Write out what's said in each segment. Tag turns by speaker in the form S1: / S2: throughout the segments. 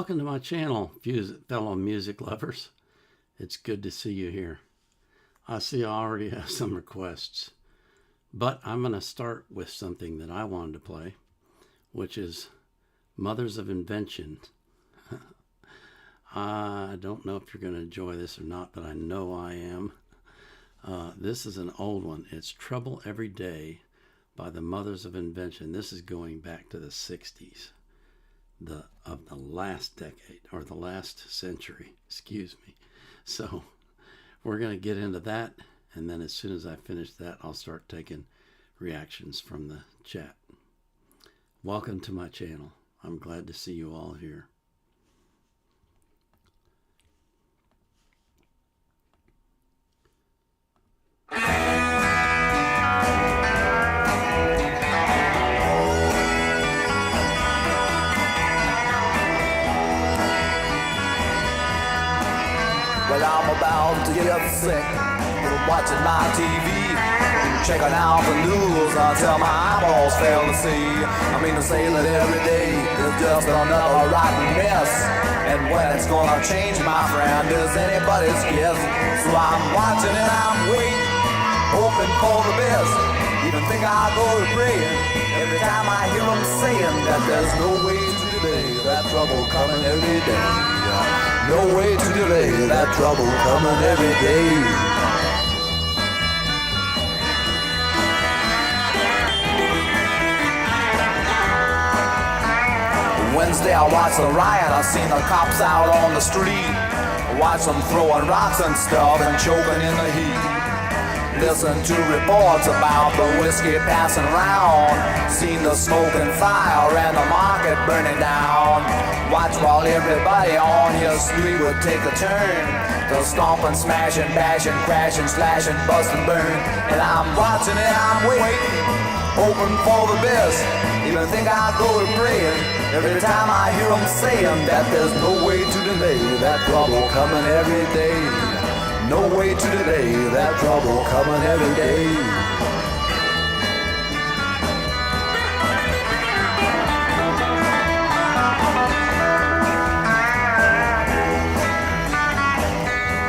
S1: Welcome to my channel, fellow music lovers. It's good to see you here. I see I already have some requests, but I'm going to start with something that I wanted to play, which is Mothers of Invention. I don't know if you're going to enjoy this or not, but I know I am. This is an old one. It's Trouble Every Day by the Mothers of Invention. This is going back to the 60s. Of the last decade, or the last century, excuse me. So we're going to get into that, and then as soon as I finish that, I'll start taking reactions from the chat. Welcome to my channel. I'm glad to see you all here.
S2: Well, I'm about to get sick from watching my TV, checking out the news until my eyeballs fail to see. I mean to say that every day is just another rotten mess, and when it's gonna change, my friend, is anybody's guess. So I'm watching and I'm waiting, hoping for the best. Even think I'll go to praying every time I hear them saying that there's no way to delay that trouble coming every day. No way to delay that trouble coming every day. Wednesday I watched the riot, I seen the cops out on the street. Watch them throwing rocks and stuff and choking in the heat. Listen to reports about the whiskey passing around. Seen the smoke and fire and the market burning down. Watch while everybody on your street would take a turn to stomping, smashing, bashing, crashing, slashing, busting, burn. And I'm watching and I'm waiting, hoping for the best. Even think I'll go to praying every time I hear them saying that there's no way to delay that trouble coming every day. No way to delay that trouble coming every day.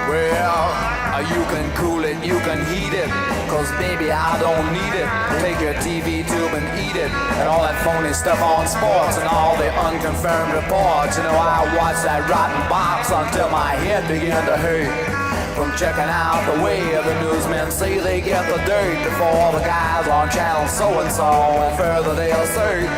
S2: Well, you can cool it, you can heat it, 'cause baby I don't need it. Take your TV tube and eat it, and all that phony stuff on sports and all the unconfirmed reports. You know, I watched that rotten box until my head began to hurt. From checking out the way the newsmen say they get the dirt before the guys on channel so-and-so, and further they assert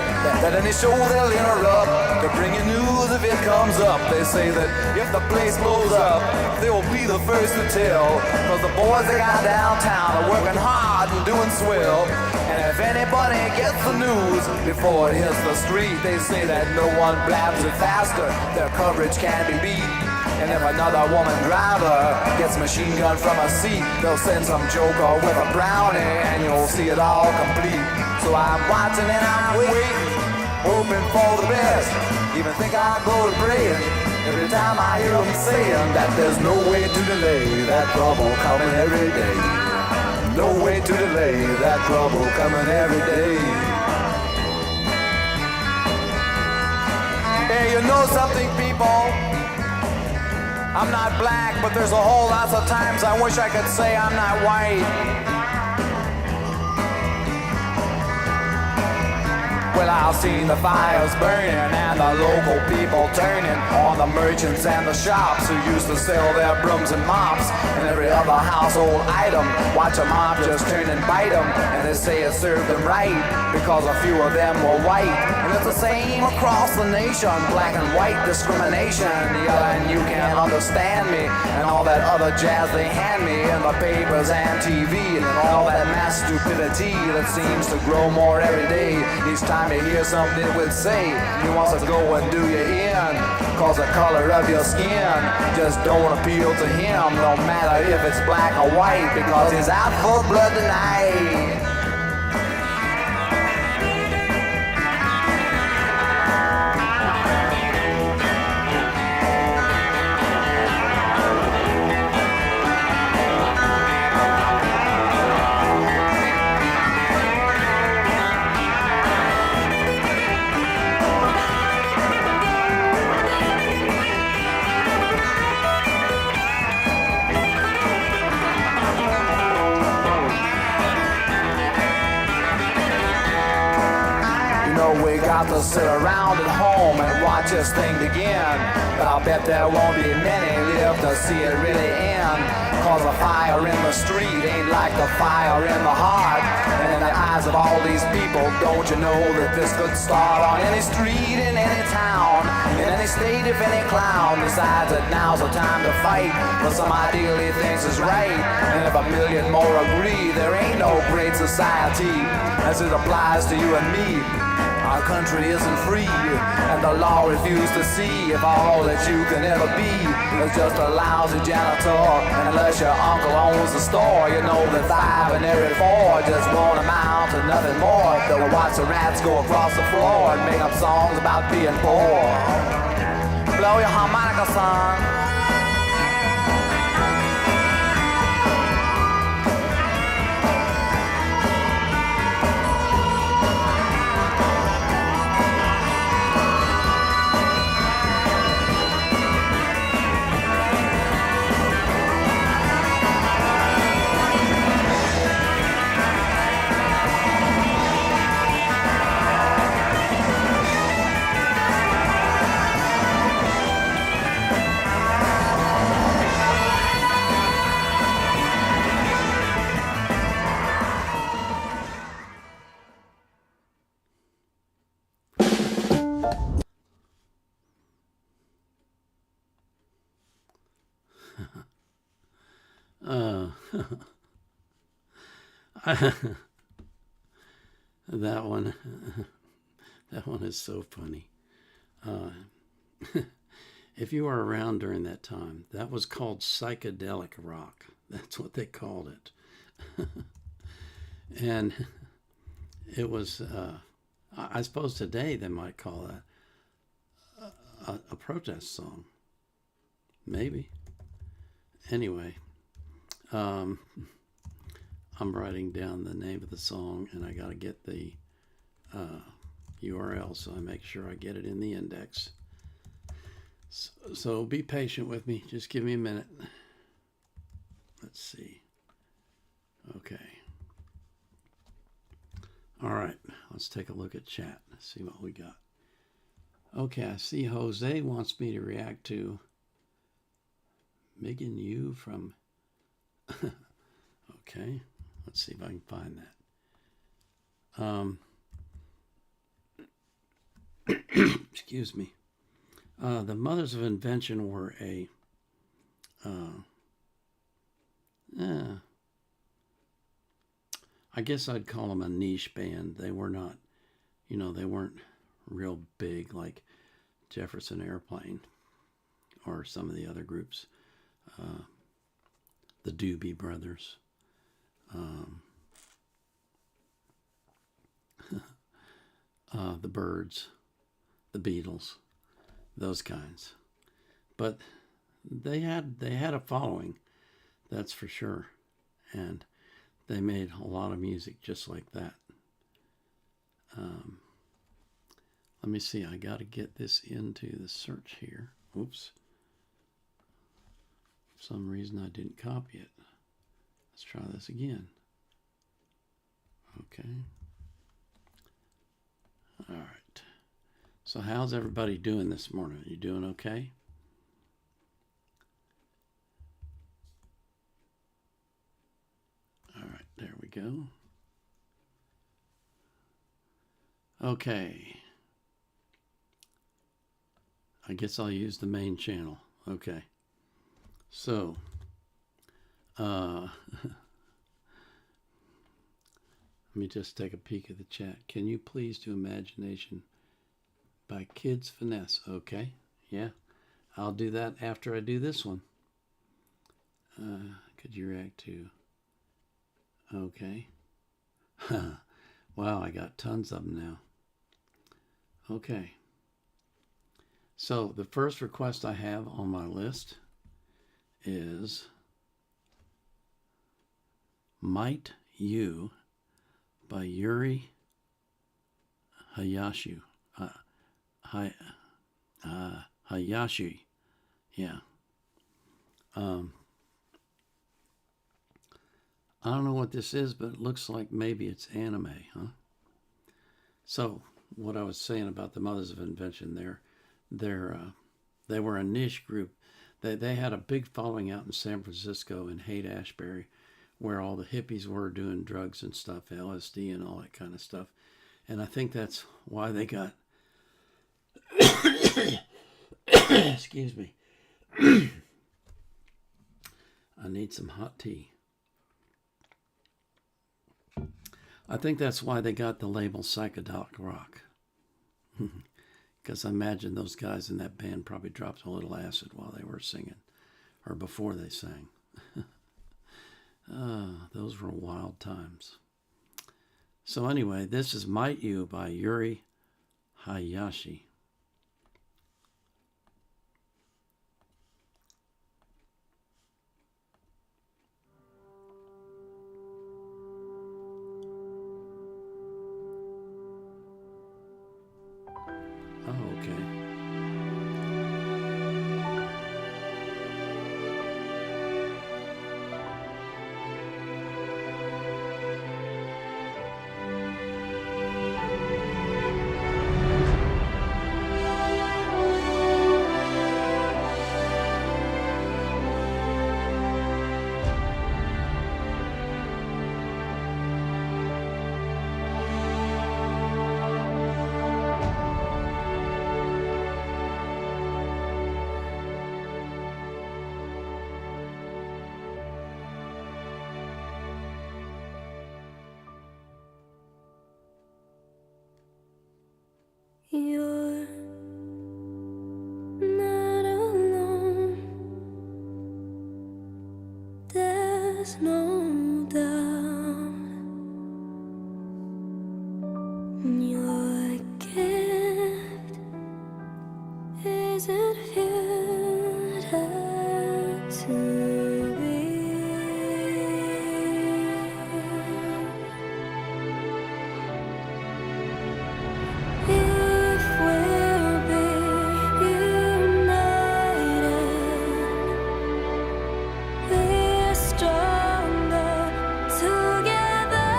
S2: that any show they'll interrupt to bring you news if it comes up. They say that if the place blows up, they will be the first to tell, 'cause the boys they got downtown are working hard and doing swell. And if anybody gets the news before it hits the street, they say that no one blabs it faster, their coverage can't be beat. And if another woman driver gets machine gun from a seat, they'll send some joker with a brownie and you'll see it all complete. So I'm watching and I'm waiting, hoping for the best. Even think I'll go to praying every time I hear them saying that there's no way to delay that trouble coming every day. No way to delay that trouble coming every day. Hey, you know something, people? I'm not black, but there's a whole lot of times I wish I could say I'm not white. Well, I've seen the fires burning and the local people turning on the merchants and the shops who used to sell their brooms and mops and every other household item. Watch a mob just turn and bite them, and they say it served them right because a few of them were white. And it's the same across the nation, black and white discrimination. Yeah, and you can't understand me and all that other jazz they hand me in the papers and TV, and all that mass stupidity that seems to grow more every day. Each time you hear something it would say, he wants to go and do you in, 'cause the color of your skin just don't appeal to him, no matter if it's black or white, because he's out for blood tonight. got to sit around at home and watch this thing begin. But I'll bet there won't be many live to see it really end. Cause the fire in the street ain't like the fire in the heart. And in the eyes of all these people, don't you know that this could start on any street in any town, in any state if any clown decides that now's the time to fight for some ideal he thinks is right. And if a million more agree, there ain't no great society as it applies to you and me. Our country isn't free, and the law refuses to see if all that you can ever be is just a lousy janitor. And unless your uncle owns the store, you know that 5 in every 4 just won't amount to nothing more than to watch the rats go across the floor and make up songs about being poor. Blow your harmonica, son.
S1: That one, that one is so funny. If you were around during that time, that was called psychedelic rock. That's what they called it. And it was, I suppose today they might call that a protest song. Maybe. Anyway, I'm writing down the name of the song, and I got to get the URL so I make sure I get it in the index. So be patient with me. Just give me a minute. Let's see. Okay. All right. Let's take a look at chat. See what we got. Okay. I see Jose wants me to react to Megan Yu from... Okay. Let's see if I can find that. Excuse me. The Mothers of Invention were I guess I'd call them a niche band. They were not, they weren't real big like Jefferson Airplane or some of the other groups. The Doobie Brothers. The Byrds, the Beatles, those kinds. But they had a following, that's for sure. And they made a lot of music just like that. Let me see, I got to get this into the search here. Oops. For some reason I didn't copy it. Let's try this again. Okay. All right. So how's everybody doing this morning? You doing okay? All right, there we go. Okay. I guess I'll use the main channel. Okay. So, let me just take a peek at the chat. Can you please do Imagination by Kids Finesse? Okay. Yeah. I'll do that after I do this one. Could you react to... Okay. Wow, I got tons of them now. Okay. So the first request I have on my list is Might You by Yuri Hayashi. Hayashi. Yeah. I don't know what this is, but it looks like maybe it's anime, huh? So what I was saying about the Mothers of Invention, they were a niche group. They had a big following out in San Francisco and Haight-Ashbury, where all the hippies were doing drugs and stuff, LSD and all that kind of stuff. And I think that's why they got, excuse me, I need some hot tea. I think that's why they got the label psychedelic rock. Because I imagine those guys in that band probably dropped a little acid while they were singing, or before they sang. Those were wild times. So anyway, this is Might You by Yuri Hayashi. Oh, okay.
S3: You're not alone. There's no doubt. Your gift isn't fitted to be. If we'll be united, we're stronger together.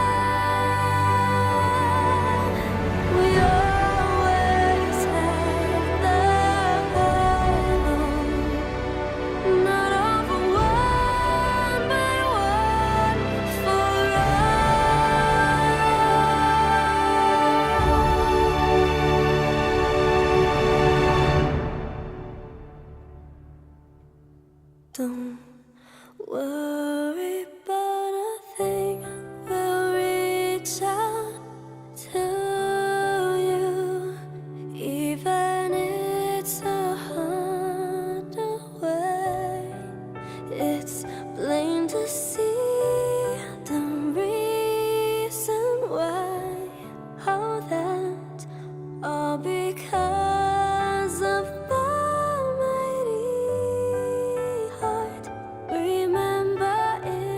S3: We always have the battle, not over one by one for Don't worry about a thing, we'll reach out to you, even it's 100 away. It's plain to see the reason why. All that, all because of my mighty heart. Remember it.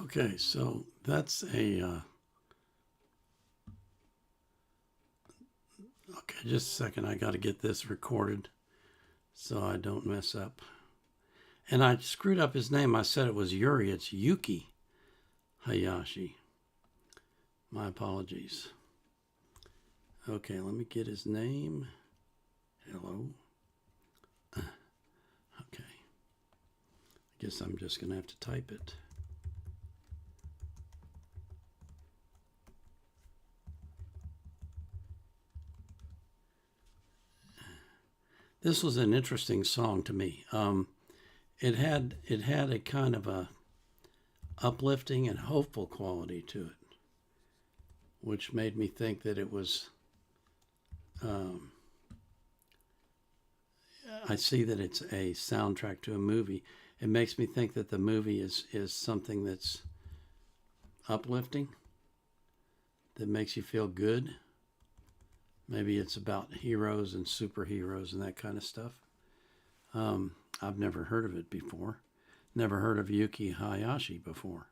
S1: Okay, so that's a. Okay, just a second. I got to get this recorded so I don't mess up. And I screwed up his name. I said it was Yuri. It's Yuki Hayashi. My apologies. Okay, let me get his name. Hello. Okay. I guess I'm just going to have to type it. This was an interesting song to me. It had a kind of a uplifting and hopeful quality to it, which made me think that it was. I see that it's a soundtrack to a movie. It makes me think that the movie is something that's uplifting, that makes you feel good. Maybe it's about heroes and superheroes and that kind of stuff. I've never heard of it before. Never heard of Yuki Hayashi before.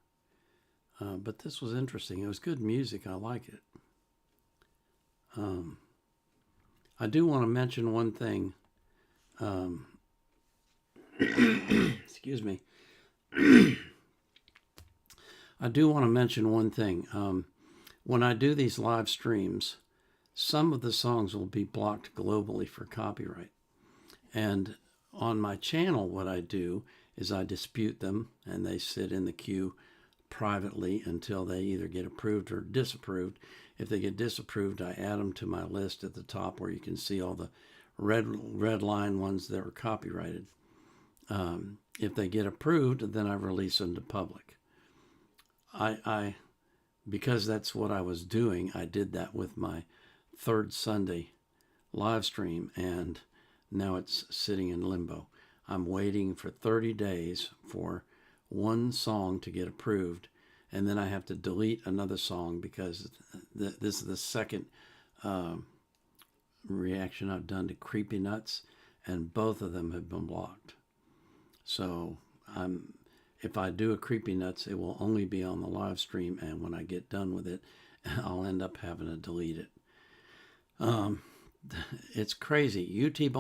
S1: But this was interesting. It was good music. I like it. I do want to mention one thing. Excuse me. I do want to mention one thing. When I do these live streams, some of the songs will be blocked globally for copyright. And on my channel, what I do is I dispute them, and they sit in the queue privately until they either get approved or disapproved. If they get disapproved, I add them to my list at the top where you can see all the red line ones that were copyrighted. If they get approved, then I release them to public. Because that's what I was doing, I did that with my third Sunday live stream, and now it's sitting in limbo. I'm waiting for 30 days for one song to get approved, and then I have to delete another song because this is the second reaction I've done to Creepy Nuts, and both of them have been blocked. So if I do a Creepy Nuts, it will only be on the live stream, and when I get done with it, I'll end up having to delete it. It's crazy. YouTube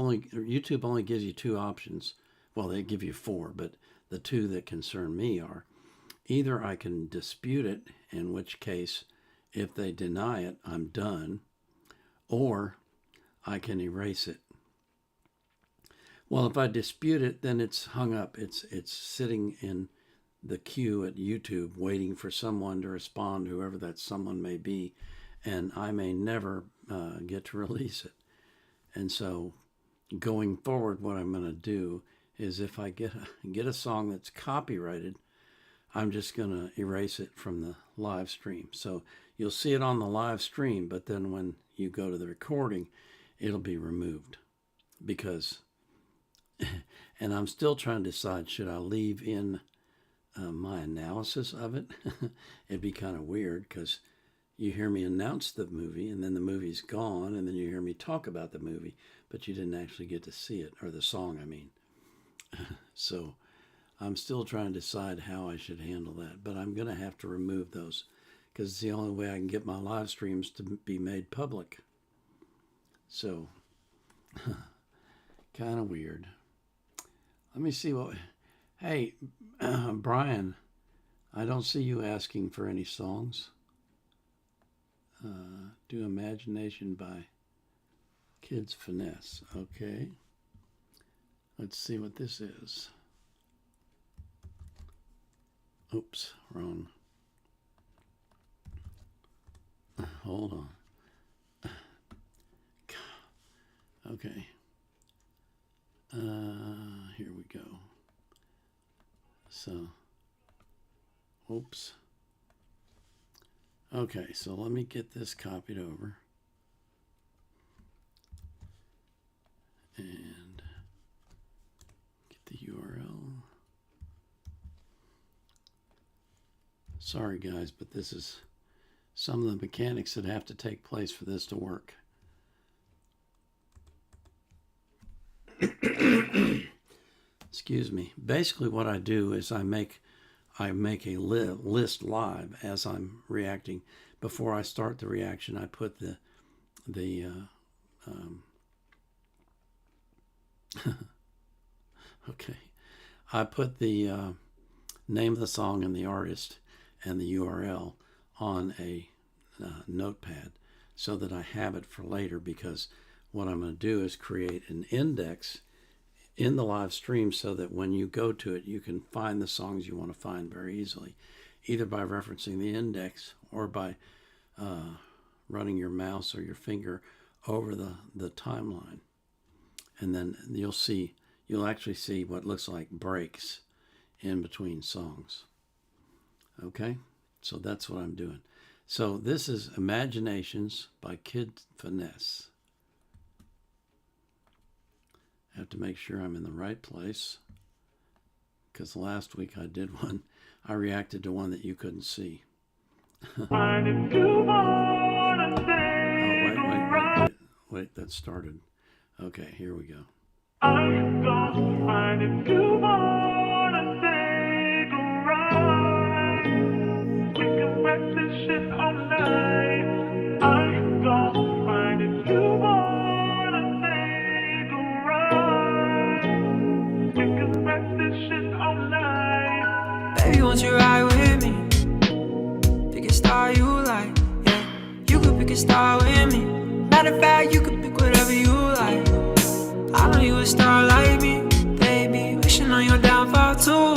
S1: only gives you two options. Well, they give you four, but the two that concern me are either I can dispute it, in which case, if they deny it, I'm done, or I can erase it. Well, if I dispute it, then it's hung up. It's sitting in the queue at YouTube waiting for someone to respond, whoever that someone may be, and I may never get to release it. And so going forward, what I'm going to do is if I get a song that's copyrighted, I'm just going to erase it from the live stream. So you'll see it on the live stream, but then when you go to the recording, it'll be removed. Because, and I'm still trying to decide, should I leave in my analysis of it? It'd be kind of weird because you hear me announce the movie and then the movie's gone, and then you hear me talk about the movie, but you didn't actually get to see it, or the song, I mean. So I'm still trying to decide how I should handle that, but I'm going to have to remove those because it's the only way I can get my live streams to be made public. So, kind of weird. Let me see what... Hey, Brian, I don't see you asking for any songs. Do Imagination by Kids Finesse. Okay. Let's see what this is. Oops, wrong. Hold on. Okay. Here we go. So, oops. Okay, so let me get this copied over. And get the URL. Sorry guys, but this is some of the mechanics that have to take place for this to work. Excuse me. Basically what I do is I make I make a list live as I'm reacting. Before I start the reaction, I put the okay, I put the name of the song and the artist and the URL on a notepad so that I have it for later, because what I'm going to do is create an index in the live stream so that when you go to it, you can find the songs you want to find very easily, either by referencing the index or by running your mouse or your finger over the timeline. And then you'll actually see what looks like breaks in between songs. Okay, so that's what I'm doing. So this is Imaginations by Kid Finesse. I have to make sure I'm in the right place, because last week I did one. I reacted to one that you couldn't see. Wait, that started. Okay, here we go. I'm gonna find if you wanna take a ride. We can wreck this shit all night. I'm gonna find if you wanna take a ride. We can wreck this shit all night.
S4: Baby, won't you ride with me? Pick a star you like, yeah. You could pick a star with me. Matter of fact, you could pick whatever you like. I know you a star like me, baby. Wishing on your downfall too.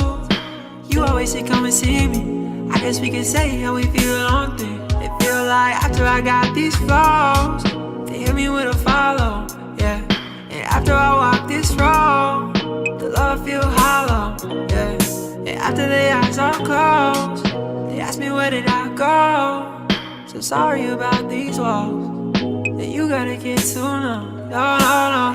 S4: You always say come and see me. I guess we can say how we feel on things. It feel like after I got these flaws, they hit me with a follow, yeah. And after I walk this road, the love feel hollow, yeah. And after the eyes are closed, they ask me where did I go. So sorry about these walls that you gotta get to know. No.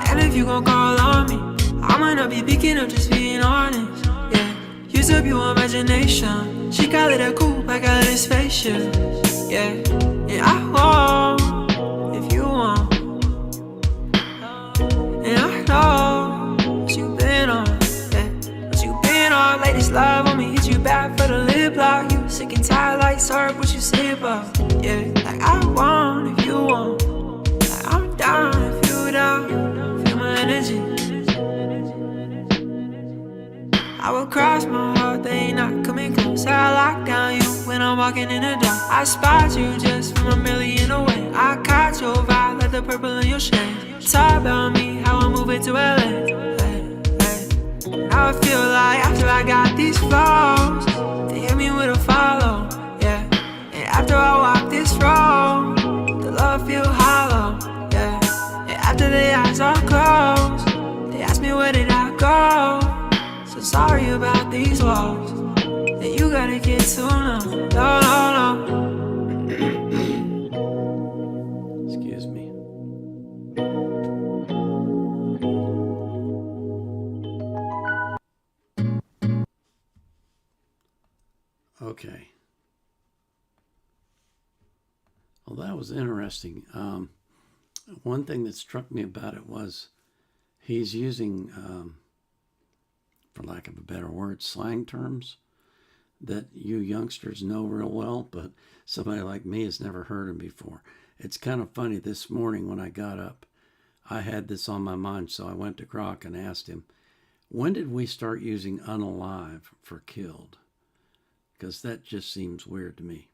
S4: And if you gon' call on me, I might not be picking up, just being honest, yeah. Use up your imagination. She call it a coupe, I call it a spaceship, yeah. And I won't, if you want. And I know what you been on, yeah. What you been on, latest love on me, hit you back for the lip lock. You sick and tired like syrup, what you say about, yeah. Like I want, if you want. Like I'm down, if you down. Feel my energy. I will cross my heart, they ain't not coming close. I lock down you when I'm walking in the dark. I spot you just from a million away. I caught your vibe like the purple in your shade. Talk about me, how I'm moving to LA. Now I feel like after I got these flaws, they hit me with a follow, yeah. And after I walk this road, the love feel hollow, yeah. And after the eyes are closed, they ask me where did I go. So sorry about these walls that you gotta get to know. No.
S1: Excuse me. Okay. Well, that was interesting. One thing that struck me about it was he's using, for lack of a better word, slang terms that you youngsters know real well, but somebody like me has never heard them before. It's kind of funny. This morning when I got up, I had this on my mind, so I went to Grok and asked him, when did we start using unalive for killed? Because that just seems weird to me.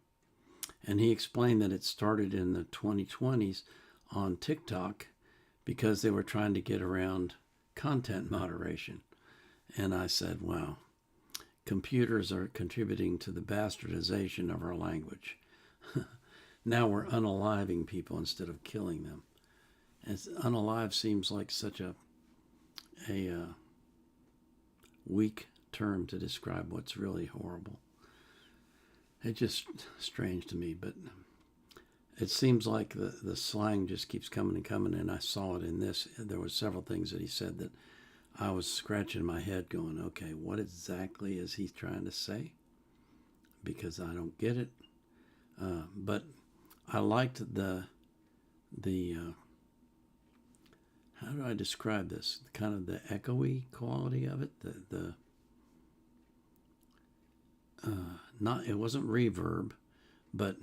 S1: And he explained that it started in the 2020s on TikTok because they were trying to get around content moderation. And I said, wow, computers are contributing to the bastardization of our language. Now we're unaliving people instead of killing them. As unalive seems like such a weak term to describe what's really horrible. It's just strange to me, but it seems like the slang just keeps coming and coming, and I saw it in this. There were several things that he said that I was scratching my head going, okay, what exactly is he trying to say? Because I don't get it. But I liked the how do I describe this? Kind of the echoey quality of it. not, it wasn't reverb, but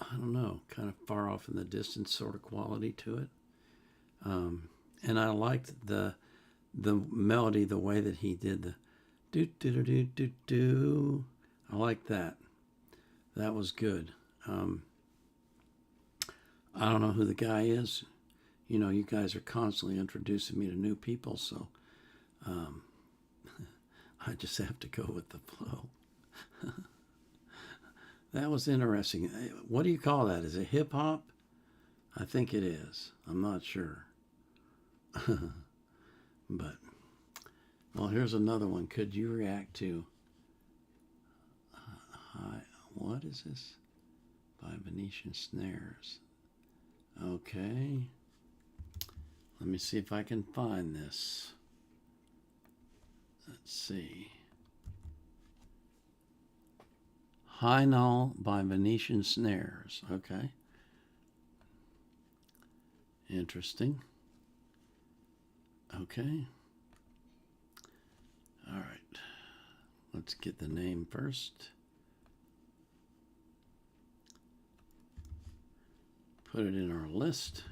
S1: I don't know, kind of far off in the distance sort of quality to it. And I liked the melody, the way that he did the do do do do do do. I like that. That was good. I don't know who the guy is. You know, you guys are constantly introducing me to new people, so I just have to go with the flow. That was interesting. What do you call that? Is it hip hop? I think it is. I'm not sure. But, well, here's another one. Could you react to what is this? By Venetian Snares. Okay. Let me see if I can find this. Let's see. High Null by Venetian Snares. Okay. Interesting. Okay. All right. Let's get the name first. Put it in our list.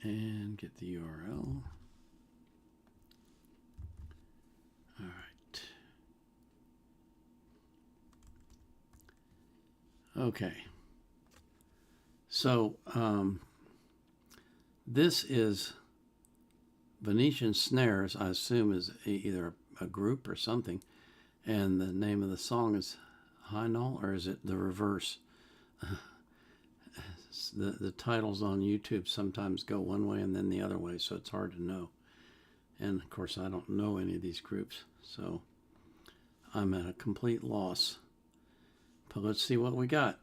S1: And get the URL. All right. Okay. So, this is Venetian Snares, I assume is either a group or something. And the name of the song is High Null, or is it the reverse? The titles on YouTube sometimes go one way and then the other way, so it's hard to know. And of course, I don't know any of these groups, so I'm at a complete loss. But let's see what we got.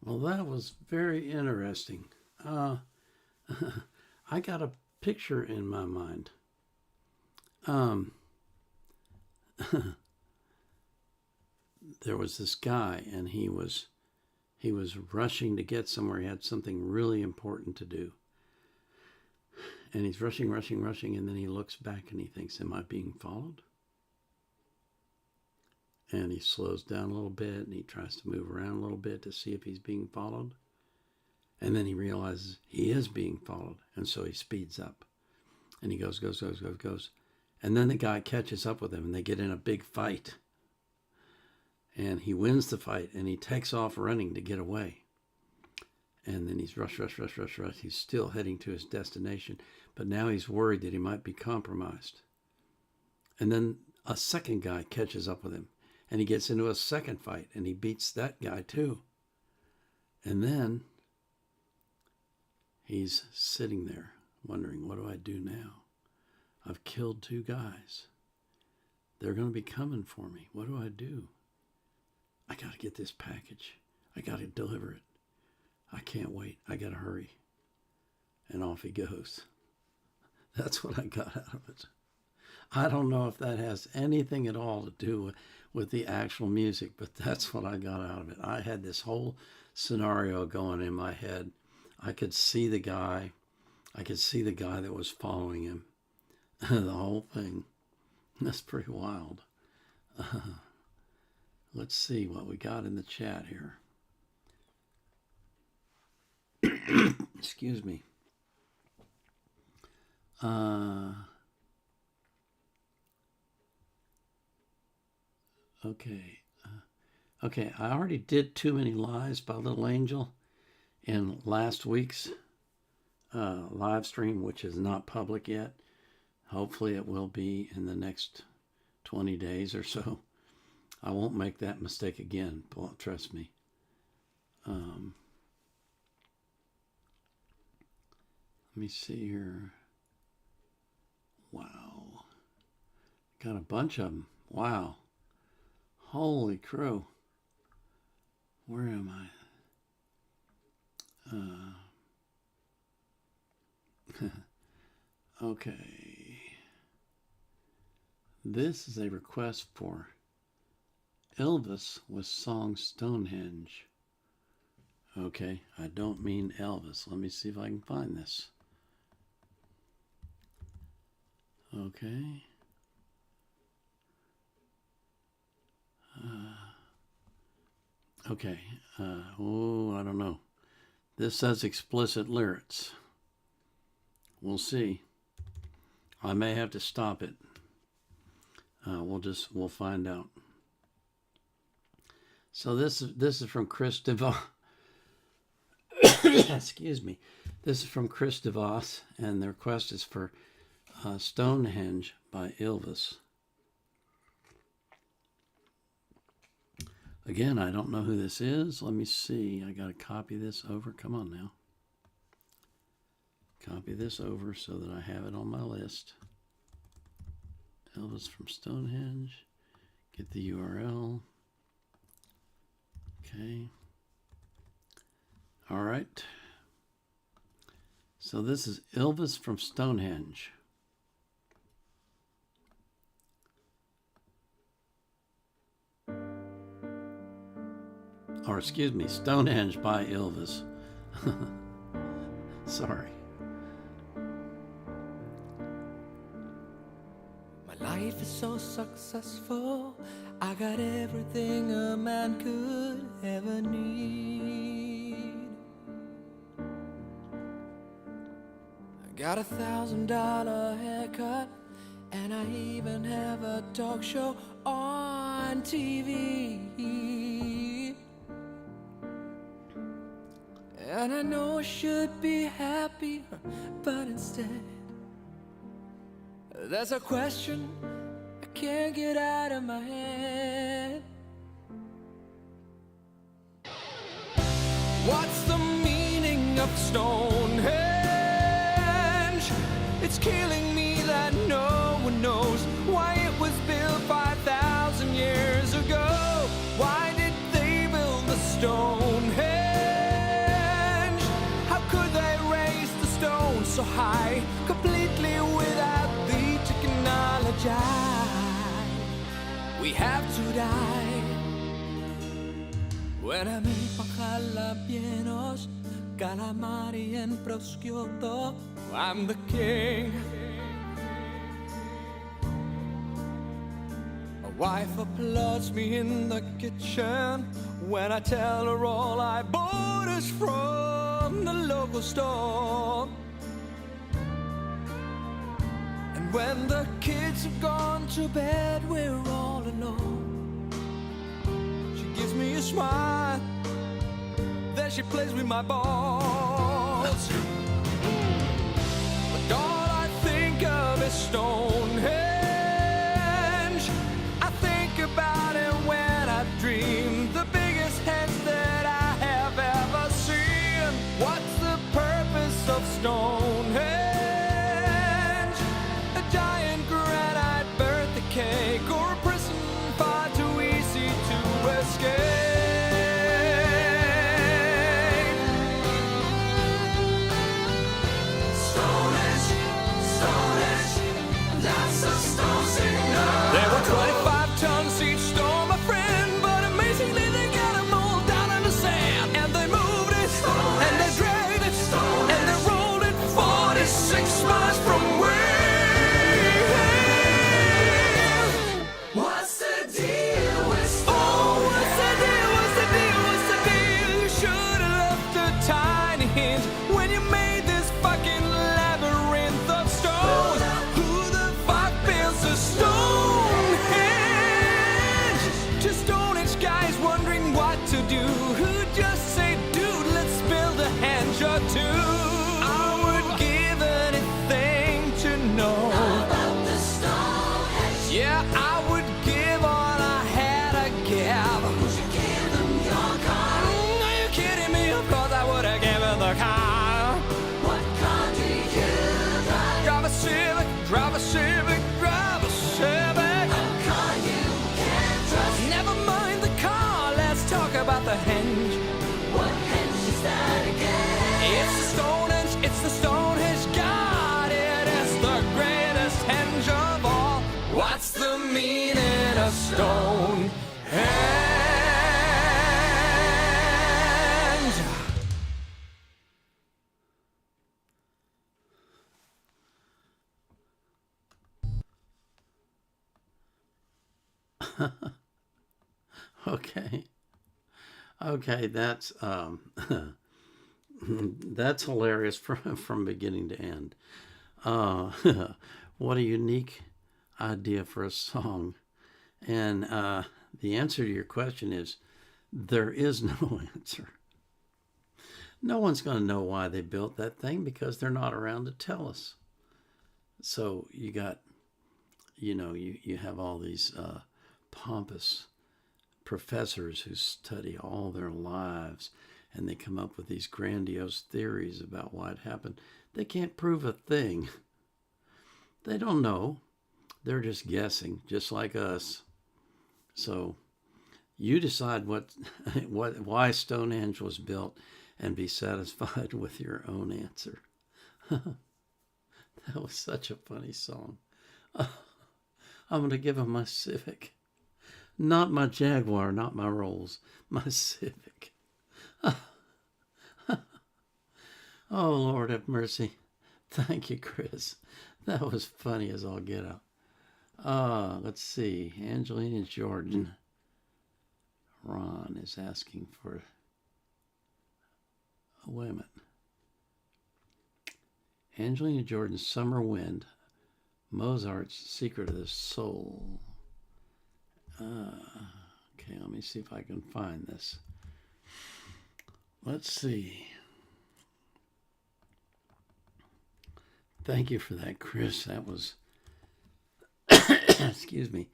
S1: Well, that was very interesting. I got a picture in my mind. There was this guy, and he was rushing to get somewhere. He had something really important to do. And he's rushing, and then he looks back and he thinks, am I being followed? And he slows down a little bit and he tries to move around a little bit to see if he's being followed. And then he realizes he is being followed. And so he speeds up. And he goes. And then the guy catches up with him and they get in a big fight. And he wins the fight and he takes off running to get away. And then he's rush. He's still heading to his destination. But now he's worried that he might be compromised. And then a second guy catches up with him. And he gets into a second fight, and he beats that guy too. And then he's sitting there wondering, what do I do now? I've killed 2 guys. They're going to be coming for me. What do I do? I got to get this package. I got to deliver it. I can't wait. I got to hurry. And off he goes. That's what I got out of it. I don't know if that has anything at all to do with the actual music, but that's what I got out of it. I had this whole scenario going in my head. I could see the guy. I could see the guy that was following him. The whole thing. That's pretty wild. Let's see what we got in the chat here. Excuse me. Okay, I already did Too Many Lies by Little Angel in last week's live stream, which is not public yet. Hopefully it will be in the next 20 days or so. I won't make that mistake again, trust me. Let me see here. Wow. Got a bunch of them. Wow. Holy crow. Where am I? Okay. This is a request for Elvis with song Stonehenge. Okay, I don't mean Elvis. Let me see if I can find this. Okay. Okay. I don't know. This says explicit lyrics. We'll see. I may have to stop it. We'll find out. So this is from Chris DeVos. Excuse me. This is from Chris DeVos, and the request is for Stonehenge by Elvis. Again, I don't know who this is. Let me see. I got to copy this over. Come on now. Copy this over so that I have it on my list. Elvis from Stonehenge. Get the URL. Okay. All right. So this is Elvis from Stonehenge. Or excuse me, Stonehenge by Elvis. Sorry.
S5: My life is so successful. I got everything a man could ever need. I got $1,000 haircut, and I even have a talk show on TV. And I know I should be happy, but instead there's a question I can't get out of my head. What's the meaning of Stonehenge? It's killing me that no one knows why it was built 5,000 years ago. Why did they build the Stonehenge? child. We have to die. When I meet Jalapenos, calamari and prosciutto, I'm the king. My wife applauds me in the kitchen when I tell her all I bought is from the local store. And when the kids have gone to bed, we're all alone. She gives me a smile, then she plays with my balls. But all I think of is Stonehenge. I think about it when I dream, the biggest henge that I have ever seen. What's the purpose of Stonehenge? A giant granite birthday cake or a prison far too easy to escape? There were 25 tons each stone, my friend, but amazingly they got them all down in the sand. And they moved it, and they dragged it, and they rolled it 46 miles from where? What's the deal with Stonehenge? Oh, what's the deal, what's the deal, what's the deal? You should have left a tiny hint when you made this fucking labyrinth of stone. Who the fuck builds a Stonehenge? Just Stonehenge guys wondering what to do, who just say, dude, let's build a henge or two. I would give anything to know about the Stonehenge. Yeah, I would give all I had to give. Would you give them your car? Are you kidding me? Of course I would have given the car. What car do you drive? Drive a Civic, drive a Civic, drive a Civic. A car you can't trust. Never mind the car, let's talk about the henge. What henge is that again? It's the Stonehenge, it's the Stonehenge God. It is the greatest henge of all. What's the meaning of Stonehenge?
S1: Okay. Okay, that's that's hilarious from beginning to end. Uh, what a unique idea for a song. And the answer to your question is there is no answer. No one's going to know why they built that thing because they're not around to tell us. So you got, you have all these pompous professors who study all their lives and they come up with these grandiose theories about why it happened. They can't prove a thing. They don't know. They're just guessing, just like us. So you decide why Stonehenge was built and be satisfied with your own answer. That was such a funny song. I'm going to give him my Civic. Not my Jaguar, not my Rolls. My Civic. Oh, Lord have mercy. Thank you, Chris. That was funny as all get out. Let's see. Angelina Jordan. Ron is asking for... wait a minute. Angelina Jordan's Summer Wind. Mozart's Secret of the Soul. Okay, let me see if I can find this. Let's see. Thank you for that, Chris. That was... excuse me.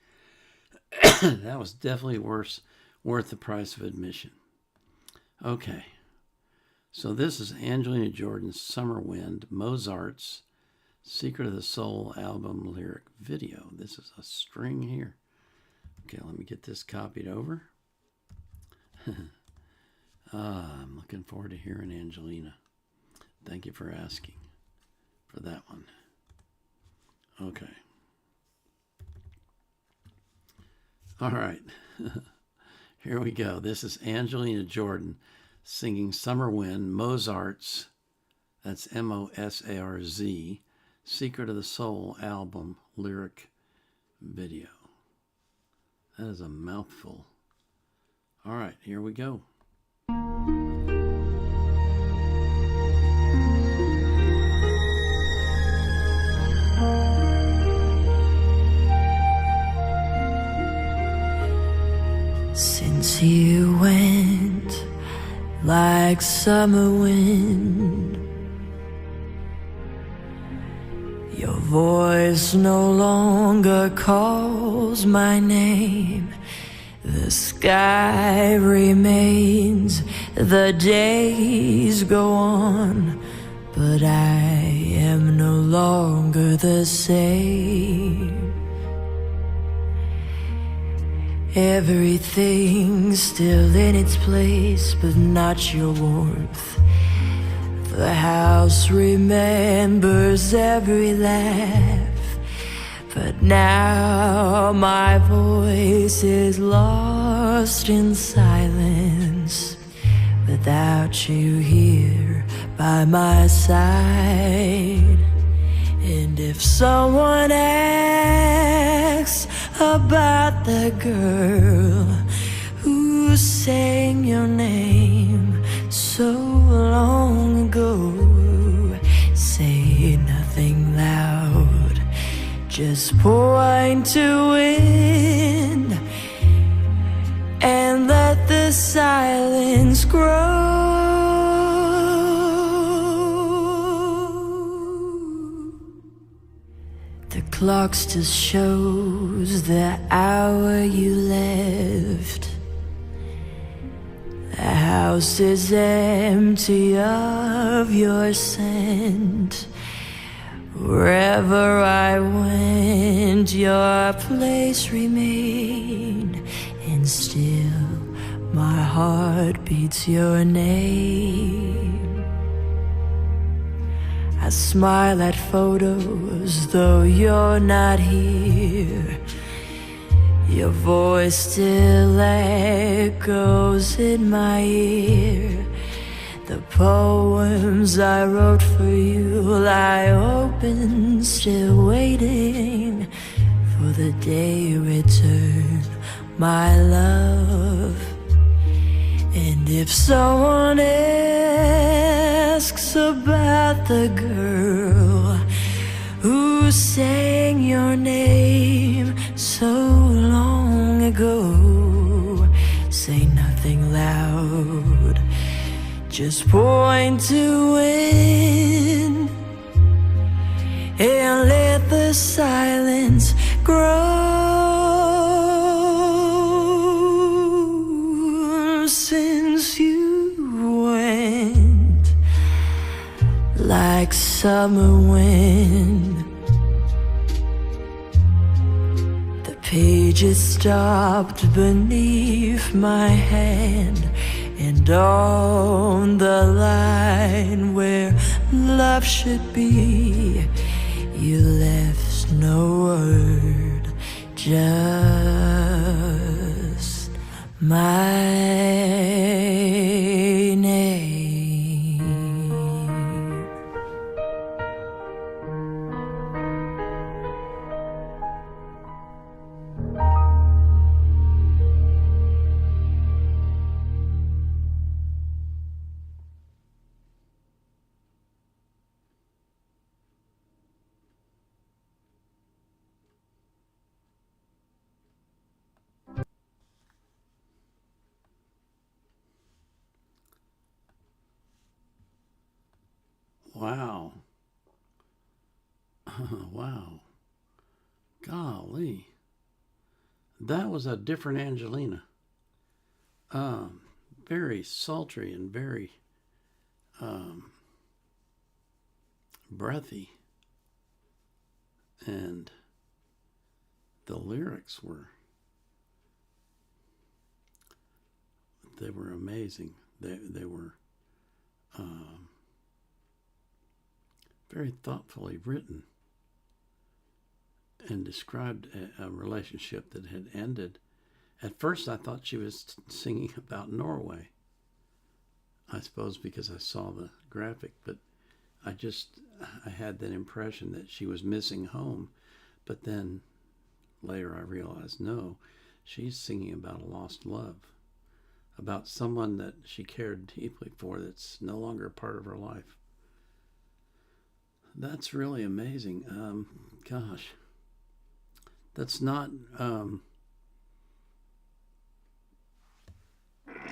S1: That was definitely worth the price of admission. Okay. So this is Angelina Jordan's Summer Wind, Mozart's Secret of the Soul album lyric video. This is a string here. Okay, let me get this copied over. I'm looking forward to hearing Angelina. Thank you for asking for that one. Okay. All right. Here we go. This is Angelina Jordan singing Summer Wind, Mozart's, that's Mosarz, Secret of the Soul album lyric video. That is a mouthful. All right, here we go.
S6: Since you went like summer wind, your voice no longer calls my name. The sky remains, the days go on, but I am no longer the same. Everything's still in its place, but not your warmth. The house remembers every laugh, but now my voice is lost in silence, without you here by my side. And if someone asks about the girl who sang your name so long ago, say nothing loud, just point to wind and let the silence grow. The clock still shows the hour you left. The house is empty of your scent. Wherever I went, your place remained, and still my heart beats your name. I smile at photos, though you're not here. Your voice still echoes in my ear. The poems I wrote for you lie open, still waiting for the day you return, my love. And if someone asks about the girl who sang your name so long ago, say nothing loud, just point to wind and let the silence grow. Since you went like summer wind, the pages stopped beneath my hand, and on the line where love should be, you left no word, just my name.
S1: Wow. Wow. Golly. That was a different Angelina. Very sultry and very breathy. And the lyrics were amazing. They were very thoughtfully written and described a relationship that had ended At first, I thought she was singing about Norway. I suppose because I saw the graphic, but I had that impression that she was missing home. But then later I realized, no, she's singing about a lost love, about someone that she cared deeply for that's no longer a part of her life. That's really amazing. Gosh, that's not,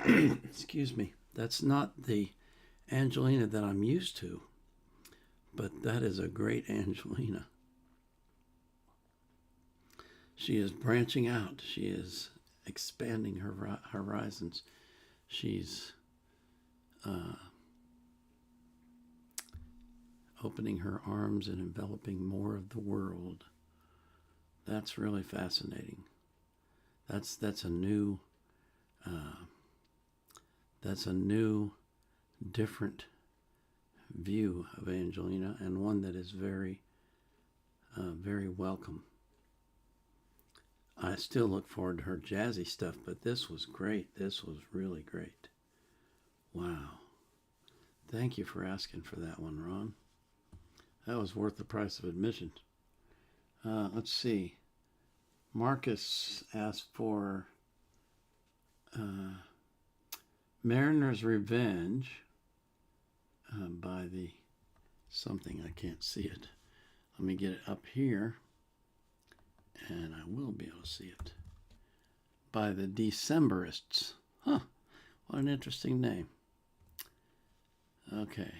S1: excuse me, that's not the Angelina that I'm used to, but that is a great Angelina. She is branching out. She is expanding her horizons. She's opening her arms and enveloping more of the world. That's really fascinating. That's a new different view of Angelina, and one that is very very welcome. I still look forward to her jazzy stuff, but this was great. This was really great. Wow. Thank you for asking for that one, Ron. That was worth the price of admission. Let's see. Marcus asked for Mariner's Revenge by the something. I can't see it. Let me get it up here, and I will be able to see it. By the Decemberists. Huh. What an interesting name. Okay.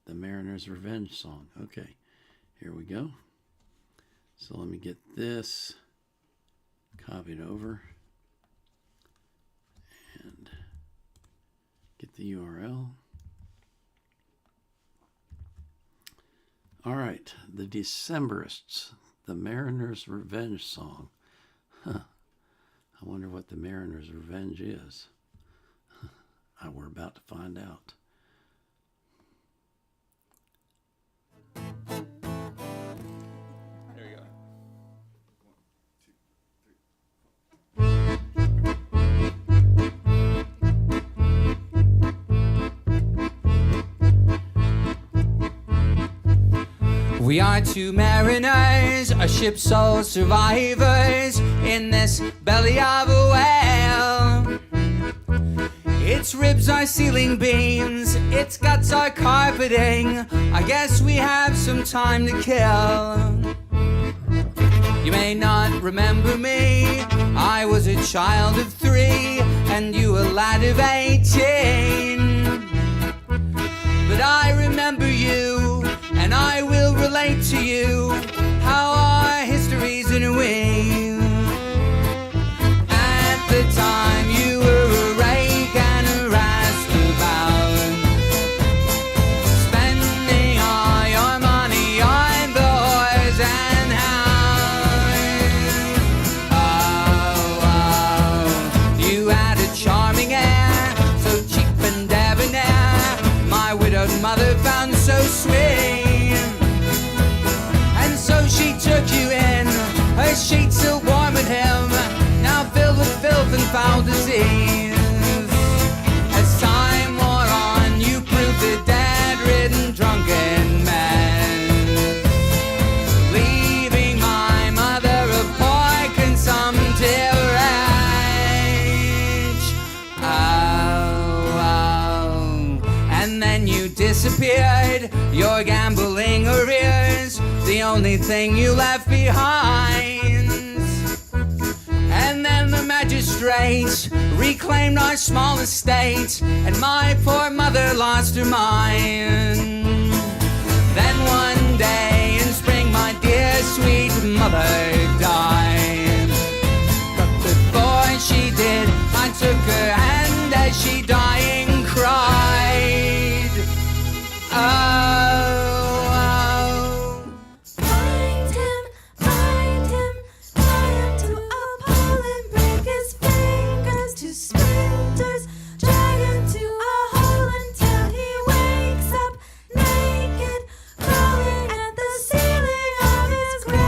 S1: The Mariner's Revenge song. Okay. Here we go. So let me get this copied over and get the URL. All right. The Decemberists. The Mariner's Revenge song. Huh. I wonder what the Mariner's Revenge is. We're about to find out.
S5: There you go. We are two mariners, a ship's sole survivors in this belly of a whale. Its ribs are ceiling beams, its guts are carpeting. I guess we have some time to kill. You may not remember me, I was a child of 3 and you a lad of 18. But I remember you, and I will relate to you how our history's in a weave. At the time you were a rake and a roustabout, spending all your money on the horse and hounds. Oh, you had a charming air, so cheap and debonair, my widowed mother found so sweet. And so she took you in, her sheets still warm at him, now filled with filth and foul disease. As time wore on, you proved a dead-ridden drunken man, leaving my mother a poor consumptive wretch. Oh, and then you disappeared, your gambling arrears, the only thing you left behind. And then the magistrates reclaimed our small estate, and my poor mother lost her mind. Then one day in spring, my dear sweet mother died. But before she did, I took her hand as she dying cried. Oh.
S3: Find him, tie him to a pole and break his fingers to splinters, drag him to a hole until he wakes up naked, crawling at the ceiling of his grave.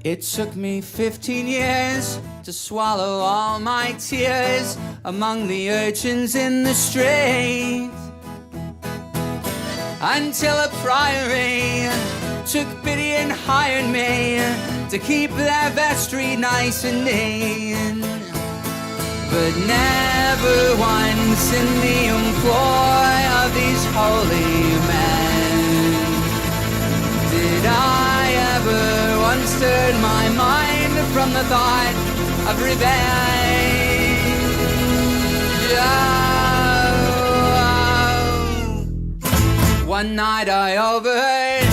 S7: It took me 15 years to swallow all my tears among the urchins in the street, until a priory took pity and hired me to keep their vestry nice and neat. But never once in the employ of these holy men did I ever once turn my mind from the thought of revenge. Oh. One night I overheard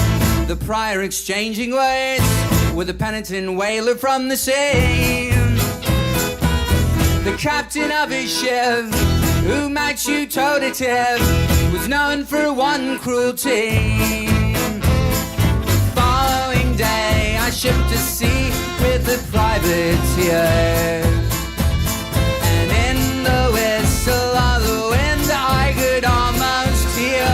S7: the prior exchanging words with a penitent whaler from the sea. The captain of his ship, who matched you toe-to-toe, was known for one cruelty. Following day, I shipped to sea with the privateer, and in the whistle of the wind, I could almost hear.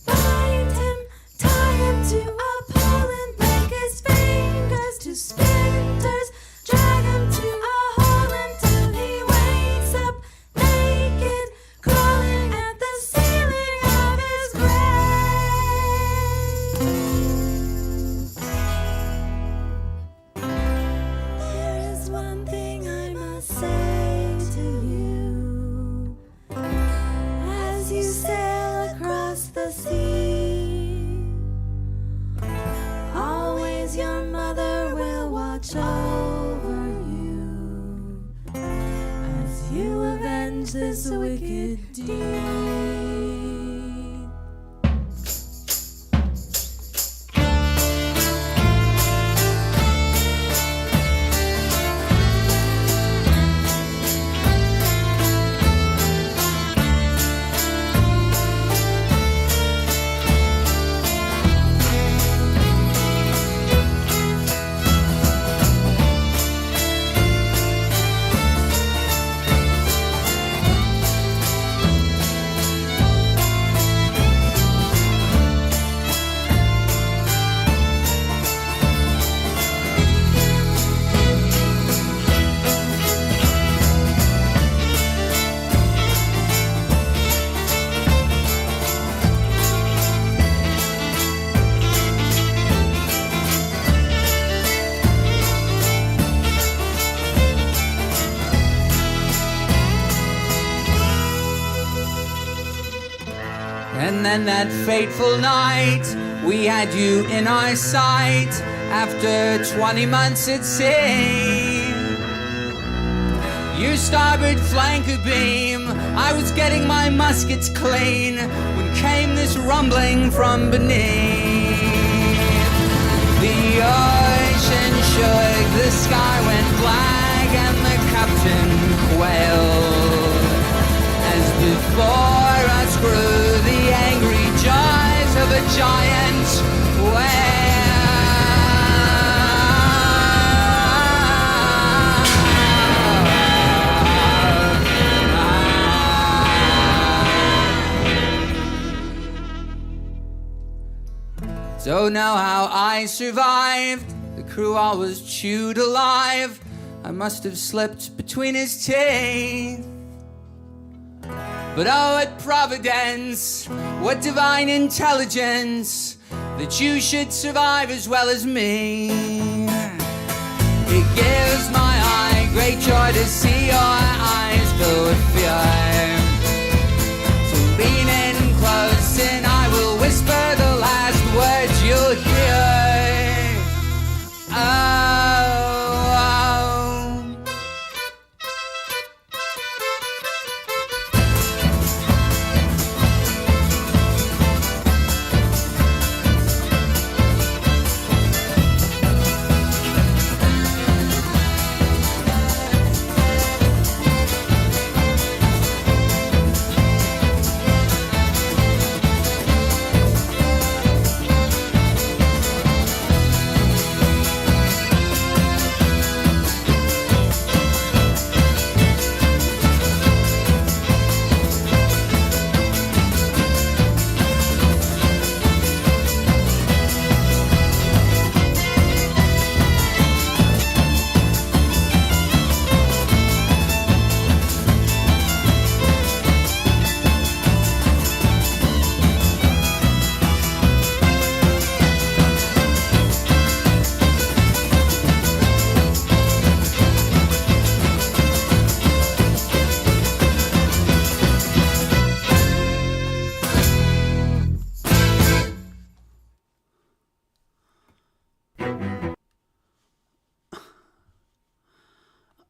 S3: Bind him, tie him to a pole and break his fingers to splinters. Drag him to a hole until he wakes up naked, crawling at the ceiling of his grave. There is one thing I must say to you as you sail across the sea. Always your mother will watch over you as you avenge this wicked deed.
S7: And then that fateful night, we had you in our sight after 20 months at sea. Your starboard flank abeam, I was getting my muskets clean when came this rumbling from beneath. The ocean shook, the sky went black, and the captain quailed as before us grew the angry jaws of a giant whale. Don't know how I survived. The crew all was chewed alive. I must have slipped between his teeth. But oh, what providence, what divine intelligence, that you should survive as well as me. It gives my eye great joy to see your eyes fill with fear. So lean in close and I will whisper the last words you'll hear. Oh.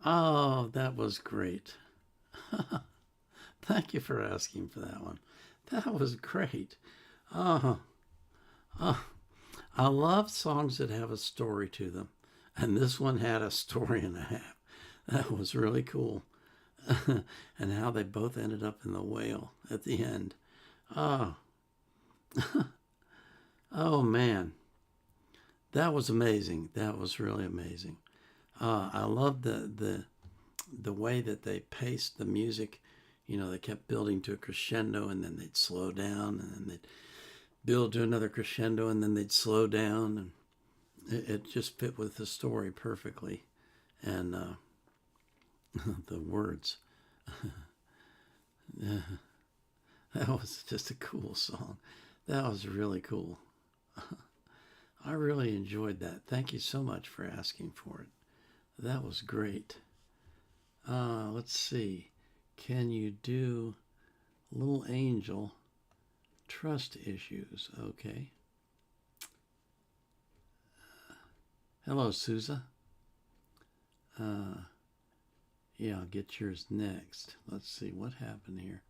S1: Oh, that was great. Thank you for asking for that one. That was great. Oh, oh, I love songs that have a story to them. And this one had a story and a half. That was really cool. And how they both ended up in the whale at the end. Oh, oh man. That was amazing. That was really amazing. I love the way that they paced the music. You know, they kept building to a crescendo, and then they'd slow down, and then they'd build to another crescendo, and then they'd slow down, and it just fit with the story perfectly. And the words. That was just a cool song. That was really cool. I really enjoyed that. Thank you so much for asking for it. That was great. Let's see. Can you do Little Angel Trust Issues? Okay. Hello, Sousa. Yeah, I'll get yours next. Let's see what happened here.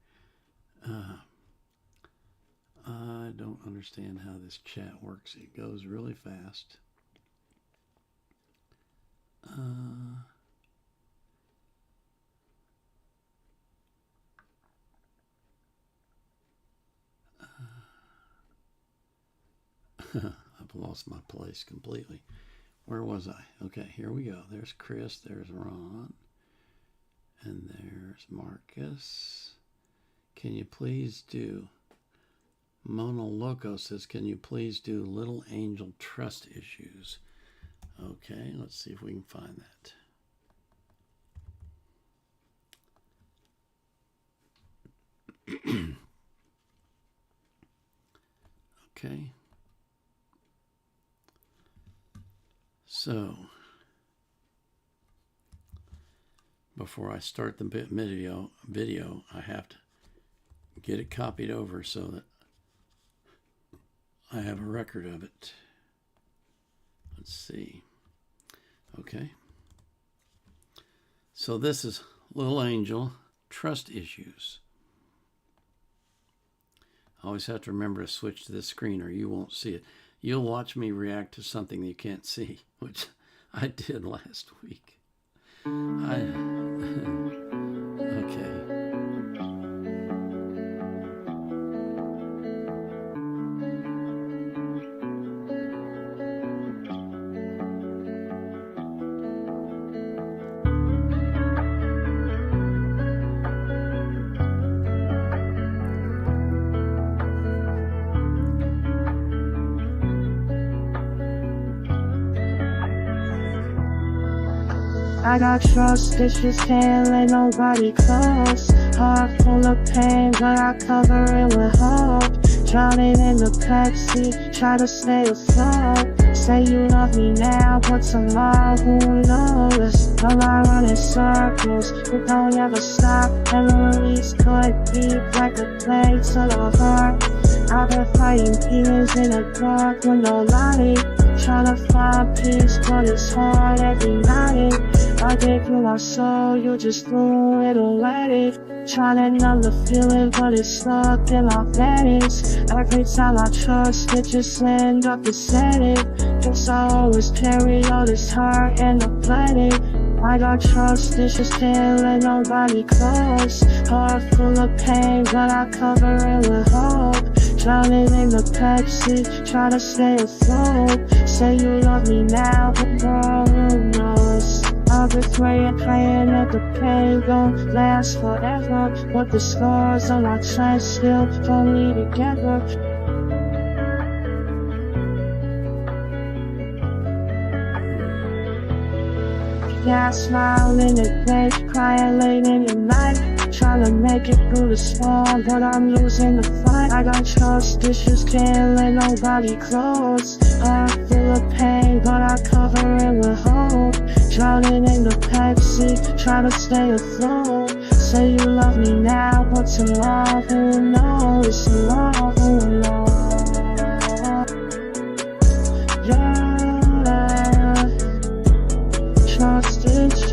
S1: I don't understand how this chat works. It goes really fast. I've lost my place completely. Where was I? Okay, here we go. There's Chris, there's Ron, and there's Marcus. Can you please do... Mona Loco says, can you please do Little Angel Trust Issues? Okay, let's see if we can find that. Okay. So, before I start the video, I have to get it copied over so that I have a record of it. Let's see. Okay. So this is Little Angel Trust Issues. I always have to remember to switch to this screen or you won't see it. You'll watch me react to something that you can't see, which I did last week. Okay.
S8: I got trust issues, can't let nobody close. Heart full of pain, but I cover it with hope. Drowning in the Pepsi, try to stay afloat. Say you love me now, but tomorrow who knows? Am I running circles, but don't ever stop. Memories could be like a plague to the heart. I've been fighting demons in the dark with no light. Trying to find peace, but it's hard every night. I gave you my soul, you just threw it away. Trying to numb the feeling, but it's stuck in my veins. Every time I trust, it just end up the same. Guess I always carry all this hurt and the planet. I got trust issues, can't let nobody close. Heart full of pain, but I cover it with hope. Drowning in the Pepsi, try to stay afloat. Say you love me now, but girl, who knows? I've been praying that the pain don't last forever, but the scars on my chest still hold me together. Yeah, I smile in the day, crying late in the night. Trying to make it through the storm, but I'm losing the fight. I got trust issues, can't let nobody close. Heart full of pain, but I cover it with hope. Drowning in the Pepsi, trying to stay afloat. Say you love me now, but tomorrow who knows? Tomorrow who knows? Yeah, trust issues.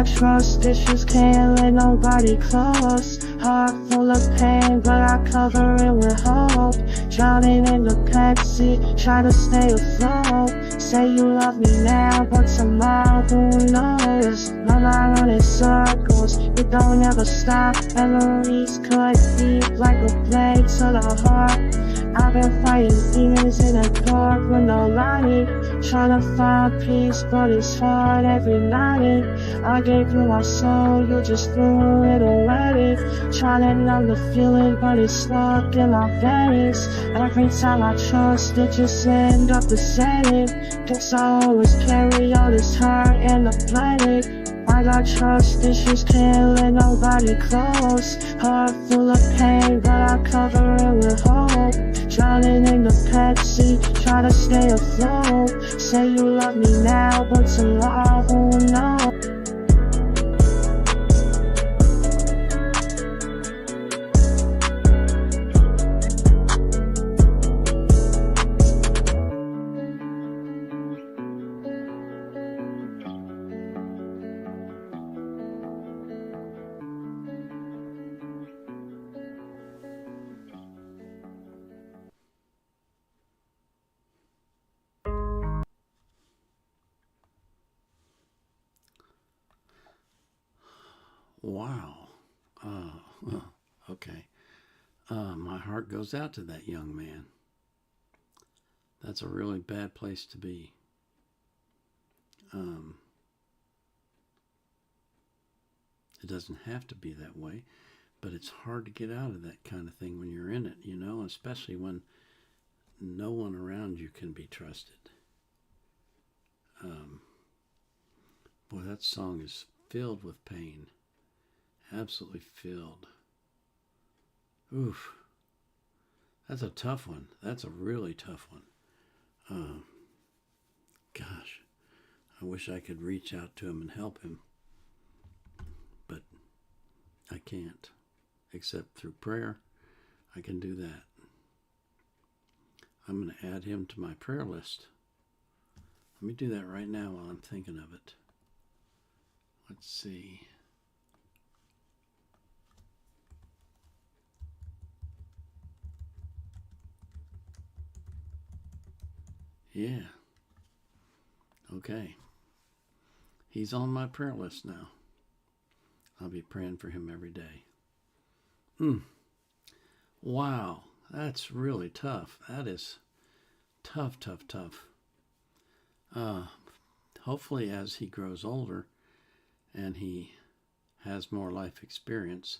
S8: got trust issues, can't let nobody close. Heart full of pain, but I cover it with hope. Drowning in the Pepsi, try to stay afloat. Say you love me now, but tomorrow who knows? My mind running circles, it don't ever stop. Memories cut deep like a blade to the heart. I've been fighting demons in a dark with no light. Trying to find peace, but it's hard every night. I gave you my soul, you just threw it away. Trying to numb the feeling, but it's stuck in my veins. Every time I trust, it just end up the same. Guess I always carry all this hurt and the blame. I got trust issues, can't let nobody close. Heart full of pain, but I cover it with hope. Drowning in the Pepsi, try to stay afloat. Say you love me now, but tomorrow who knows?
S1: Wow. Okay. My heart goes out to that young man. That's a really bad place to be. It doesn't have to be that way, but it's hard to get out of that kind of thing when you're in it, you know, especially when no one around you can be trusted. Boy, that song is filled with pain. Absolutely filled. Oof. That's a tough one. That's a really tough one. Gosh, I wish I could reach out to him and help him, but I can't, except through prayer. I can do that. I'm going to add him to my prayer list. Let me do that right now while I'm thinking of it. Let's see. Yeah. Okay. He's on my prayer list now. I'll be praying for him every day. Wow. That's really tough. That is tough. Hopefully as he grows older and he has more life experience,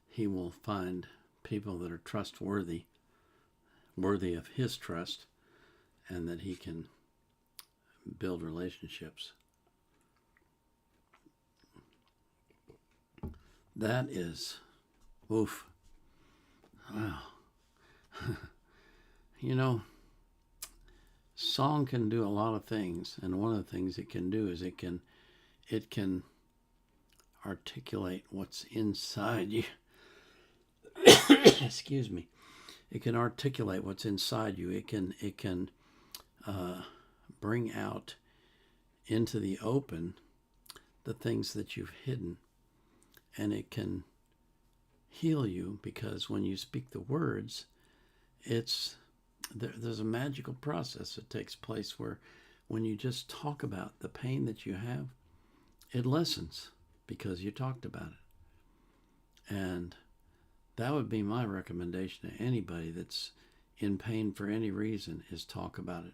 S1: he will find people that are trustworthy, worthy of his trust, and that he can build relationships. That is, oof. Wow. You know, song can do a lot of things, and one of the things it can do is it can articulate what's inside you. Excuse me. It can articulate what's inside you. It can bring out into the open the things that you've hidden, and it can heal you, because when you speak the words, there's a magical process that takes place where when you just talk about the pain that you have, it lessens because you talked about it. And that would be my recommendation to anybody that's in pain for any reason, is talk about it.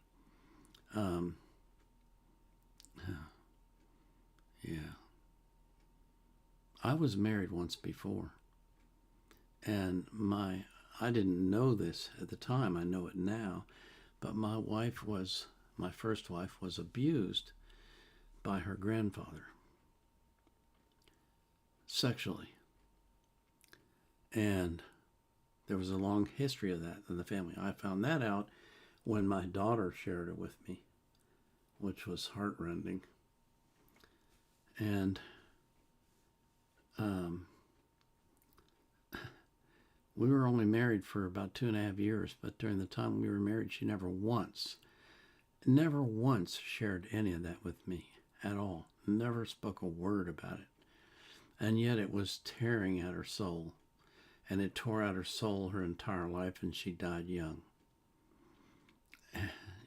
S1: Yeah. I was married once before, and I didn't know this at the time. I know it now, but my first wife was abused by her grandfather sexually. And there was a long history of that in the family. I found that out when my daughter shared it with me, which was heartrending. And we were only married for about 2.5 years, but during the time we were married, she never once shared any of that with me at all. never spoke a word about it. And yet it was tearing at her soul. And it tore out her soul her entire life, and she died young.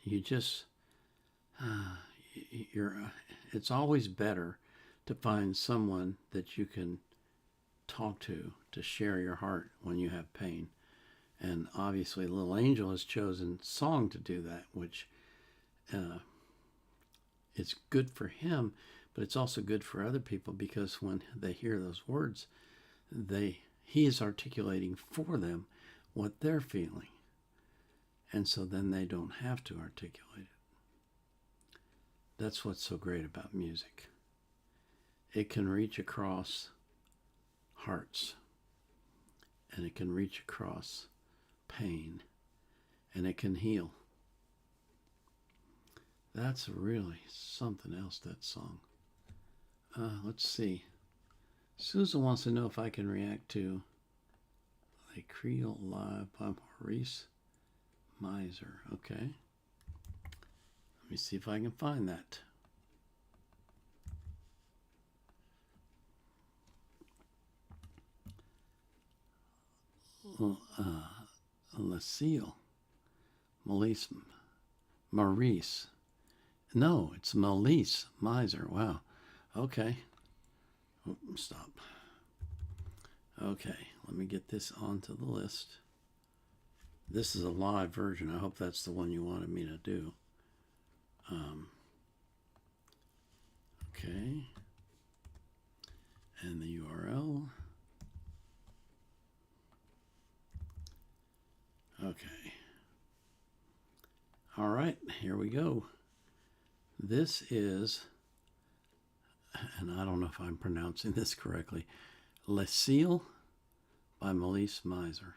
S1: You just, it's always better to find someone that you can talk to share your heart when you have pain. And obviously Little Angel has chosen song to do that, which it's good for him, but it's also good for other people, because when they hear those words, he is articulating for them what they're feeling. And so then they don't have to articulate it. That's what's so great about music. It can reach across hearts, and it can reach across pain, and it can heal. That's really something else, that song. Let's see. Susan wants to know if I can react to Le Creole Live by Maurice Miser. Okay. Let me see if I can find that. Lucille. Maurice. No, it's Maurice Miser. Wow. Okay. Oh, stop. Okay, let me get this onto the list. This is a live version. I hope that's the one you wanted me to do. Okay. And the URL. Okay. All right, here we go. This is, and I don't know if I'm pronouncing this correctly, Lucille by Maurice Miser.「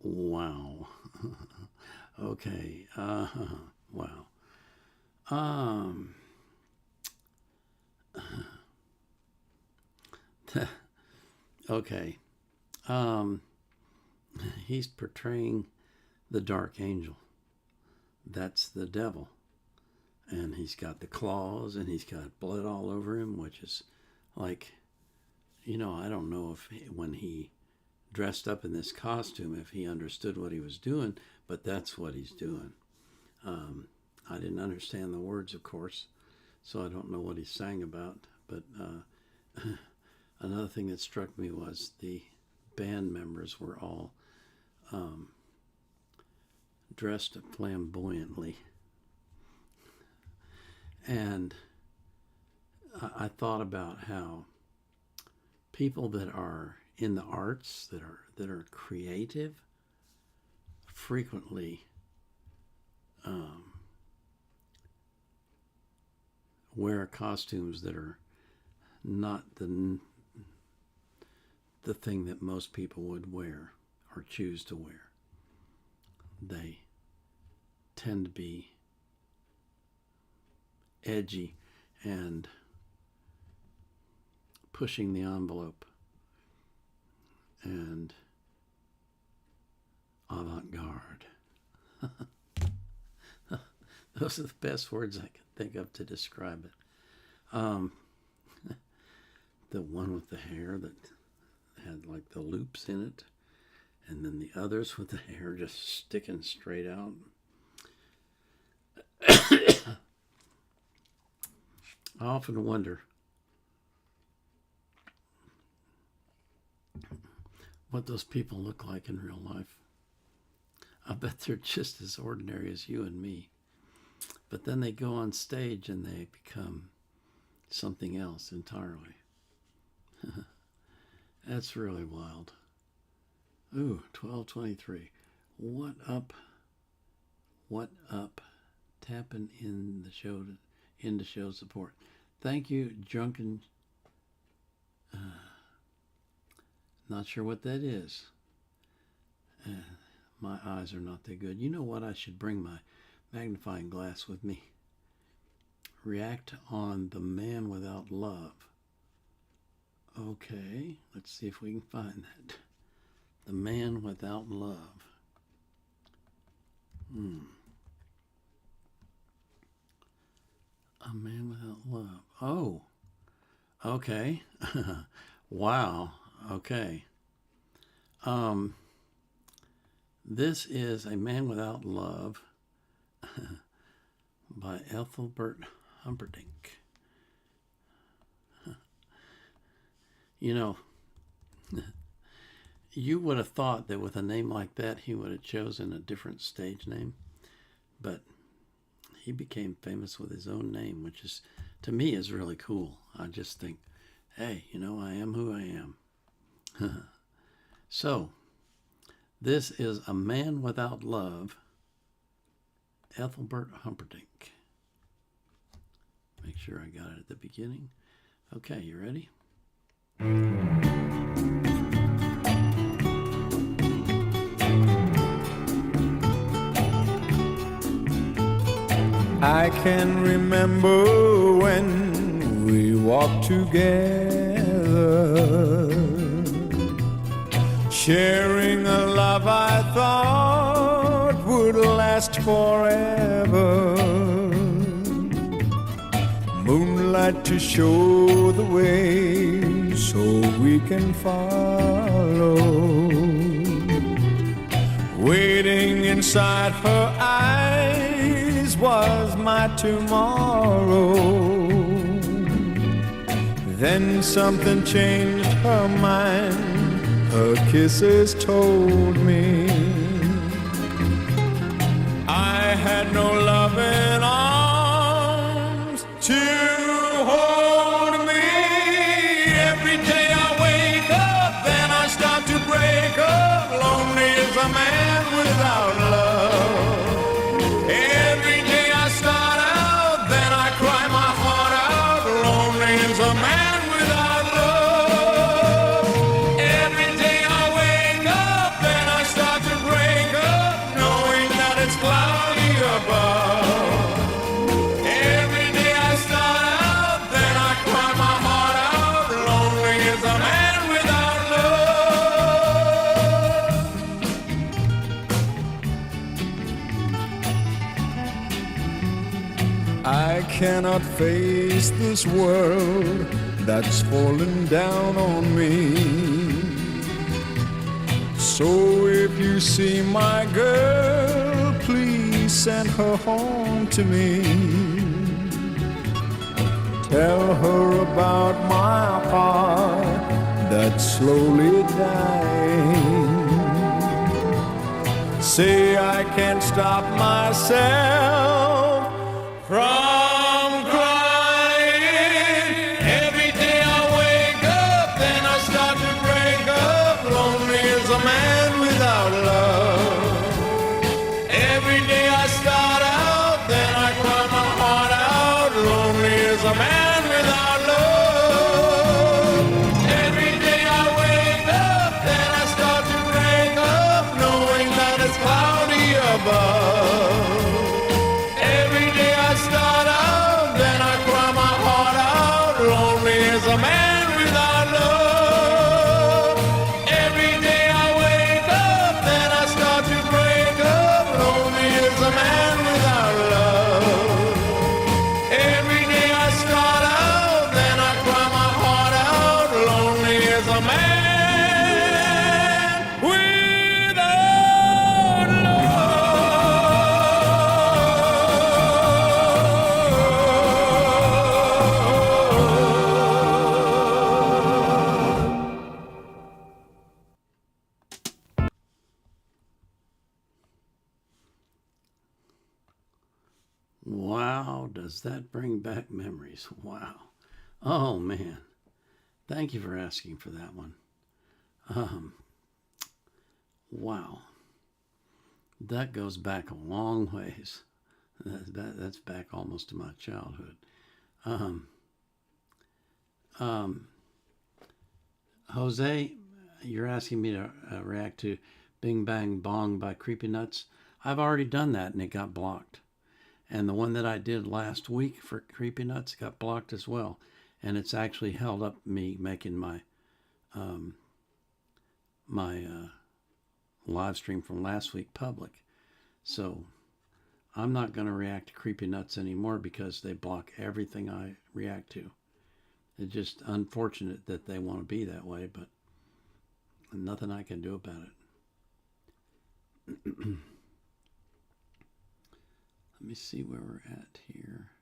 S1: Wow. Okay. Wow. Um. Okay. He's portraying the dark angel. That's the devil. And he's got the claws and he's got blood all over him, which is like, I don't know if when he dressed up in this costume, if he understood what he was doing, but that's what he's doing. I didn't understand the words, of course, so I don't know what he sang about. But another thing that struck me was the band members were all dressed flamboyantly. And I thought about how people that are in the arts, that are creative, frequently wear costumes that are not the thing that most people would wear or choose to wear. They tend to be edgy and pushing the envelope and avant-garde. Those are the best words I can think of to describe it. The one with the hair that had like the loops in it, and then the others with the hair just sticking straight out. I often wonder what those people look like in real life. I bet they're just as ordinary as you and me. But then they go on stage and they become something else entirely. That's really wild. Ooh, 12:23. What up? What up? Tapping in the show into show support. Thank you, Drunken. Not sure what that is. My eyes are not that good. You know what? I should bring my magnifying glass with me. React on The Man Without Love. Okay, let's see if we can find that. The Man Without Love. A Man Without Love. Oh, okay. Wow. Okay. This is A Man Without Love by Ethelbert Humperdinck. You would have thought that with a name like that, he would have chosen a different stage name, but he became famous with his own name, which is, to me, is really cool. I just think, hey, I am who I am. So, this is A Man Without Love, Ethelbert Humperdinck. Make sure I got it at the beginning. Okay, you ready?
S5: I can remember when we walked together, sharing a love I thought would last forever. Moonlight to show the way so we can follow. Waiting inside her eyes was my tomorrow. Then something changed her mind, her kisses told me I had no loving arms to hold me. Every day I wake up, then I start to break up. Lonely as a man without love. Every day I start out, then I cry my heart out. Lonely
S9: cannot face this world that's falling down on me. So if you see my girl, please send her home to me. Tell her about my heart that's slowly dying. Say I can't stop myself from crying. Every day I wake up, then I start to break up. Lonely as a man without love. Every day I start out, then I cry my heart out. Lonely as a man without love. Every day I wake up, then I start to break up, knowing that it's cloudy above. Every day I start out, then I cry my heart out. Lonely as a man without love. Every day I wake up, then I start to break up. Lonely as a man without love. Every day I start out, then I cry my heart out. Lonely as a man without
S1: Wow, does that bring back memories? Wow. Oh, man. Thank you for asking for that one. Wow. That goes back a long ways. That's back almost to my childhood. Jose, you're asking me to react to Bing Bang Bong by Creepy Nuts. I've already done that and it got blocked. And the one that I did last week for Creepy Nuts got blocked as well. And it's actually held up me making my live stream from last week public. So I'm not going to react to Creepy Nuts anymore because they block everything I react to. It's just unfortunate that they want to be that way, but nothing I can do about it. Let me see where we're at here.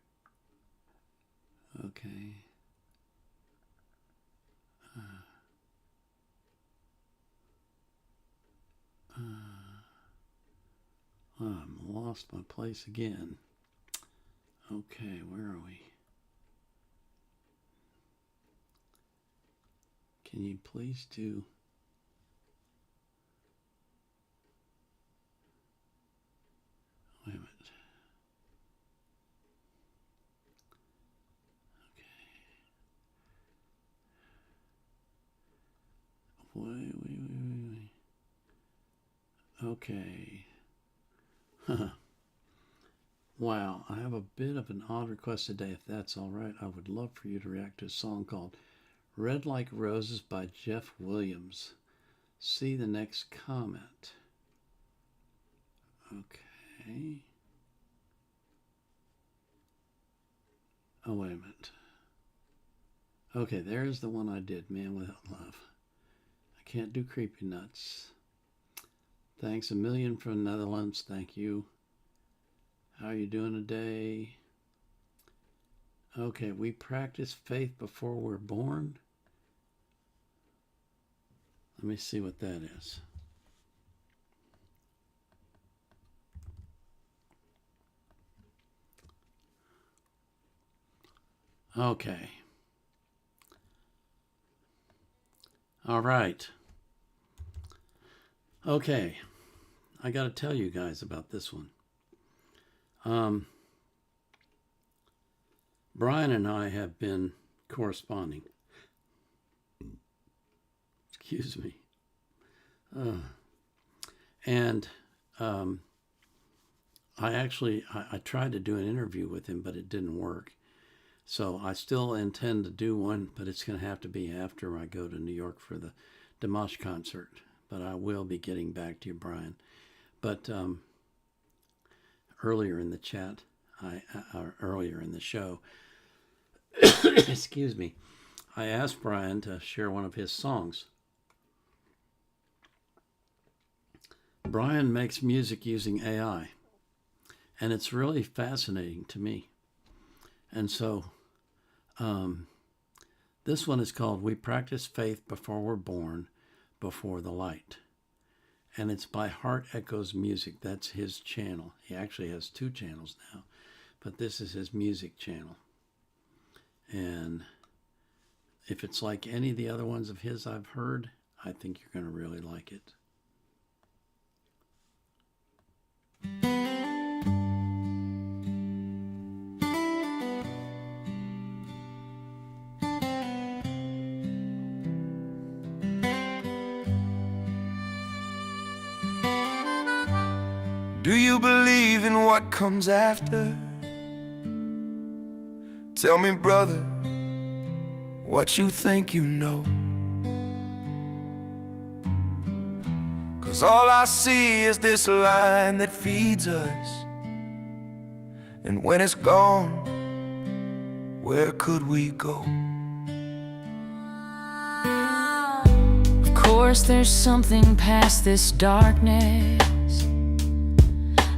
S1: Okay. I'm lost my place again. Okay, where are we? Can you please do... Wait a minute. Wait. Okay. Wow, I have a bit of an odd request today. If that's all right, I would love for you to react to a song called Red Like Roses by Jeff Williams. See the next comment. Okay. Oh, wait a minute. Okay, there's the one I did, Man Without Love. I can't do Creepy Nuts. Thanks a million from the Netherlands. Thank you. How are you doing today? Okay, we practice faith before we're born. Let me see what that is. Okay. All right. Okay. I got to tell you guys about this one. Brian and I have been corresponding. Excuse me. And I tried to do an interview with him, but it didn't work. So I still intend to do one, but it's going to have to be after I go to New York for the Dimash concert. But I will be getting back to you, Brian. But earlier in the chat, earlier in the show. Excuse me. I asked Brian to share one of his songs. Brian makes music using AI, and it's really fascinating to me. And so this one is called We Practice Faith Before We're Born, Before the Light. And it's by Heart Echoes Music. That's his channel. He actually has 2 channels now, but this is his music channel. And if it's like any of the other ones of his I've heard, I think you're going to really like it.
S9: Do you believe in what comes after? Tell me, brother, what you think you know. 'Cause all I see is this line that feeds us, and when it's gone, where could we go?
S10: Of course there's something past this darkness.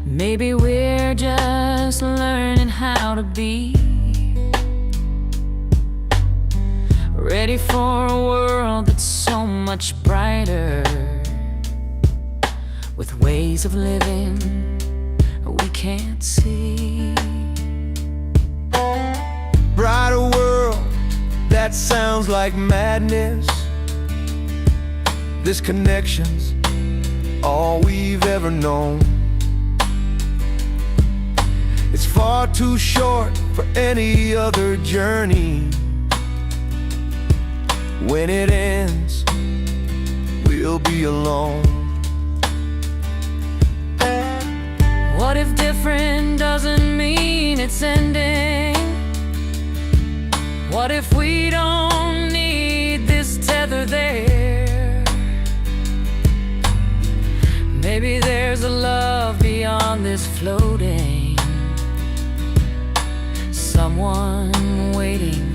S10: Maybe we're just learning how to be ready for a world that's so much brighter, with ways of living we can't see.
S9: Brighter world, that sounds like madness. This connection's all we've ever known. It's far too short for any other journey. When it ends, we'll be alone.
S10: What if different doesn't mean it's ending? What if we don't need this tether there? Maybe there's a love beyond this floating, someone waiting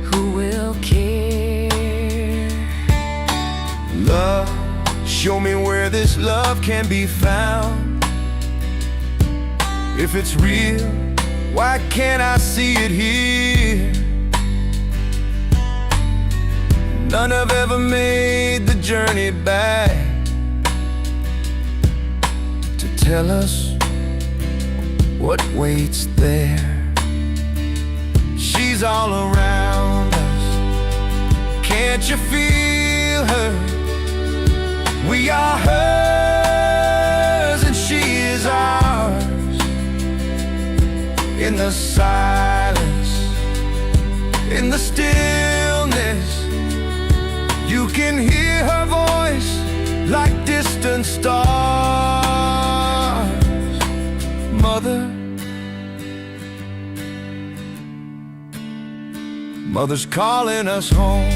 S10: who will care.
S9: Love, show me where this love can be found. If it's real, why can't I see it here? None have ever made the journey back to tell us what waits there. She's all around us, can't you feel her? We are hers and she is ours. In the silence, in the stillness, you can hear her voice like distant stars. Mother, Mother's calling us home.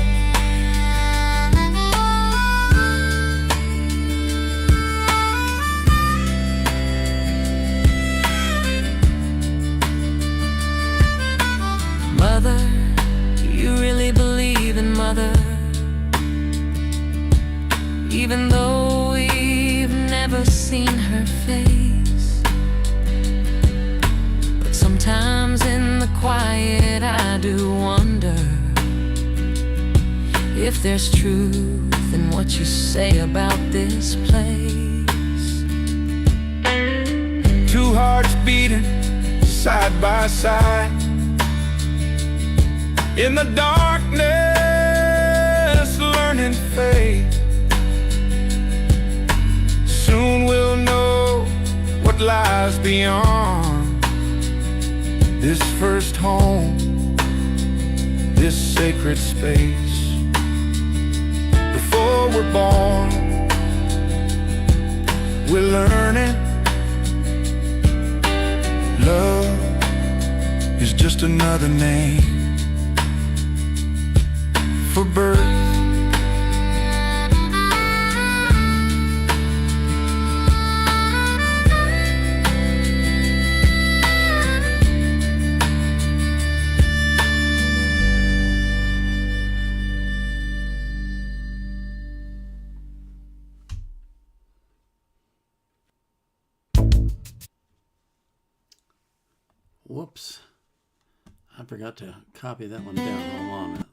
S10: Mother, do you really believe in Mother? Even though we've never seen her face, but sometimes in the quiet I do wonder if there's truth in what you say about this place.
S9: 2 hearts beating side by side in the darkness, learning faith. Soon we'll know what lies beyond this first home, this sacred space. Before we're born, we're learning love is just another name for birth.
S1: Whoops. I forgot to copy that one down. Hold on a minute.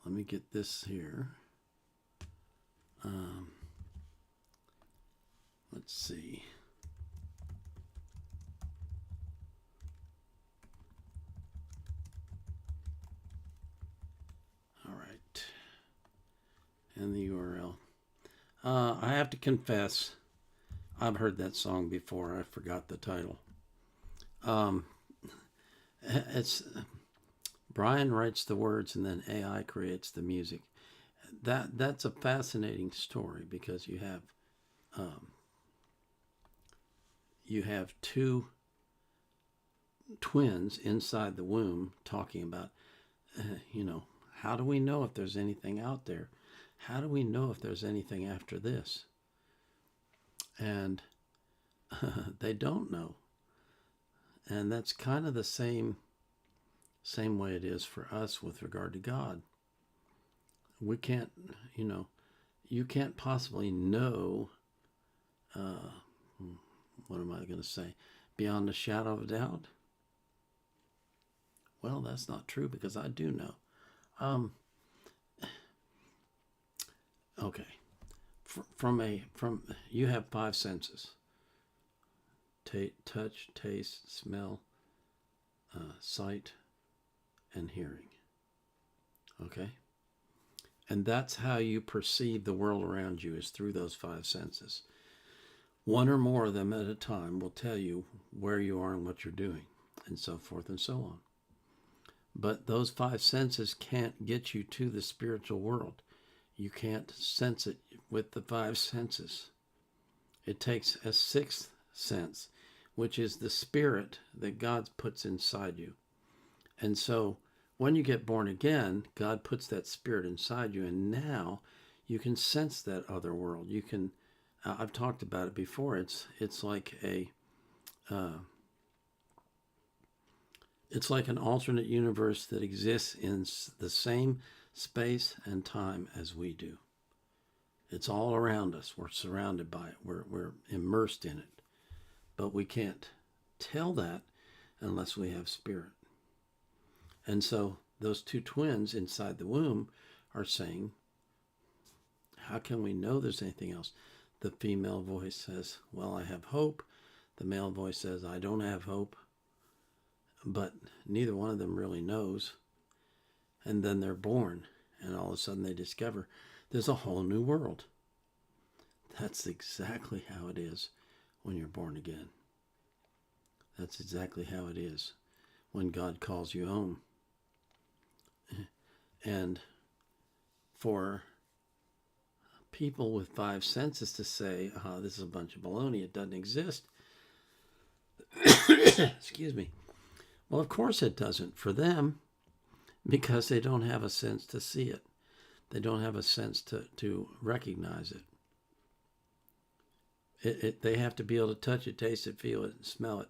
S1: Let me get this here. Let's see. All right. And the URL. I have to confess, I've heard that song before. I forgot the title. It's Brian writes the words and then AI creates the music. That's a fascinating story because you have two twins inside the womb talking about, how do we know if there's anything out there? How do we know if there's anything after this? And they don't know. And that's kind of the same way it is for us with regard to God. We can't, you can't possibly know, what am I going to say, beyond a shadow of a doubt? Well, that's not true because I do know. Okay. From you have five senses. Touch, taste, smell, sight, and hearing. Okay? And that's how you perceive the world around you, is through those five senses. One or more of them at a time will tell you where you are and what you're doing, and so forth and so on. But those five senses can't get you to the spiritual world. You can't sense it with the five senses. It takes a sixth sense, which is the spirit that God puts inside you. And so when you get born again, God puts that spirit inside you, and now you can sense that other world. You can, I've talked about it before, it's like it's like an alternate universe that exists in the same space and time as we do. It's all around us. We're surrounded by it. We're immersed in it. But we can't tell that unless we have spirit. And so those two twins inside the womb are saying, how can we know there's anything else? The female voice says, well, I have hope. The male voice says, I don't have hope. But neither one of them really knows. And then they're born, and all of a sudden they discover there's a whole new world. That's exactly how it is when you're born again. That's exactly how it is when God calls you home. And for people with five senses to say, this is a bunch of baloney, it doesn't exist. Excuse me. Well, of course it doesn't for them, because they don't have a sense to see it. They don't have a sense to recognize it. They have to be able to touch it, taste it, feel it, smell it,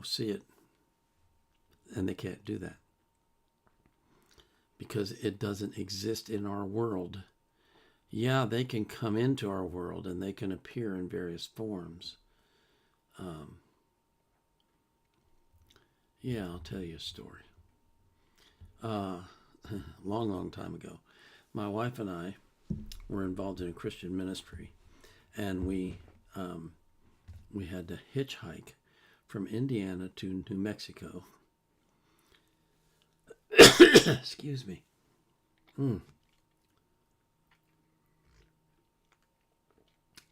S1: see it. And they can't do that because it doesn't exist in our world. Yeah, they can come into our world and they can appear in various forms. Yeah, I'll tell you a story. Long time ago, my wife and I were involved in a Christian ministry, and we had to hitchhike from Indiana to New Mexico. Excuse me.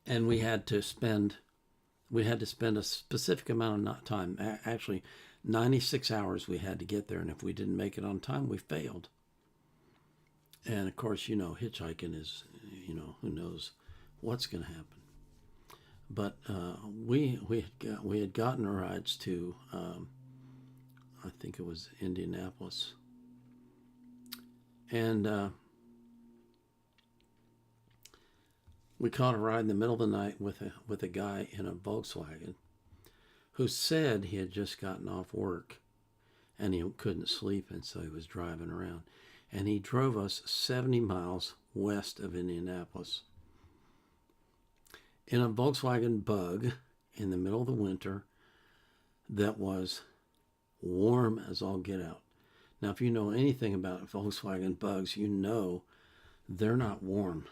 S1: And we had to spend a specific amount of time, actually 96 hours we had to get there, and if we didn't make it on time, we failed. And of course, hitchhiking is, who knows what's going to happen. But we had gotten rides to, I think it was Indianapolis, and we caught a ride in the middle of the night with a guy in a Volkswagen who said he had just gotten off work and he couldn't sleep, and so he was driving around. And he drove us 70 miles west of Indianapolis in a Volkswagen Bug in the middle of the winter. that was warm as all get out. Now, if you know anything about Volkswagen Bugs, you know they're not warm.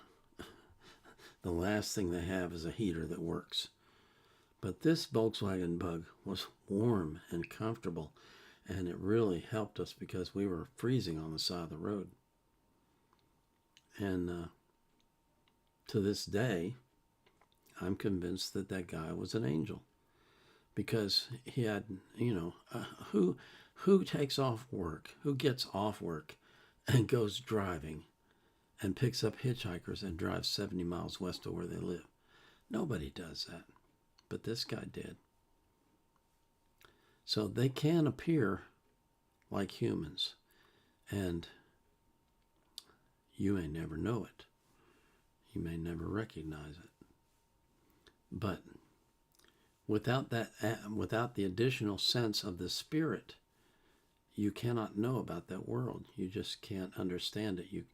S1: The last thing they have is a heater that works. But this Volkswagen Bug was warm and comfortable, and it really helped us because we were freezing on the side of the road. And to this day, I'm convinced that that guy was an angel, because he had, who takes off work, who gets off work and goes driving and picks up hitchhikers and drives 70 miles west of where they live? Nobody does that, but this guy did. So they can appear like humans, and you may never know it. You may never recognize it. But without the additional sense of the spirit, you cannot know about that world. You just can't understand it. You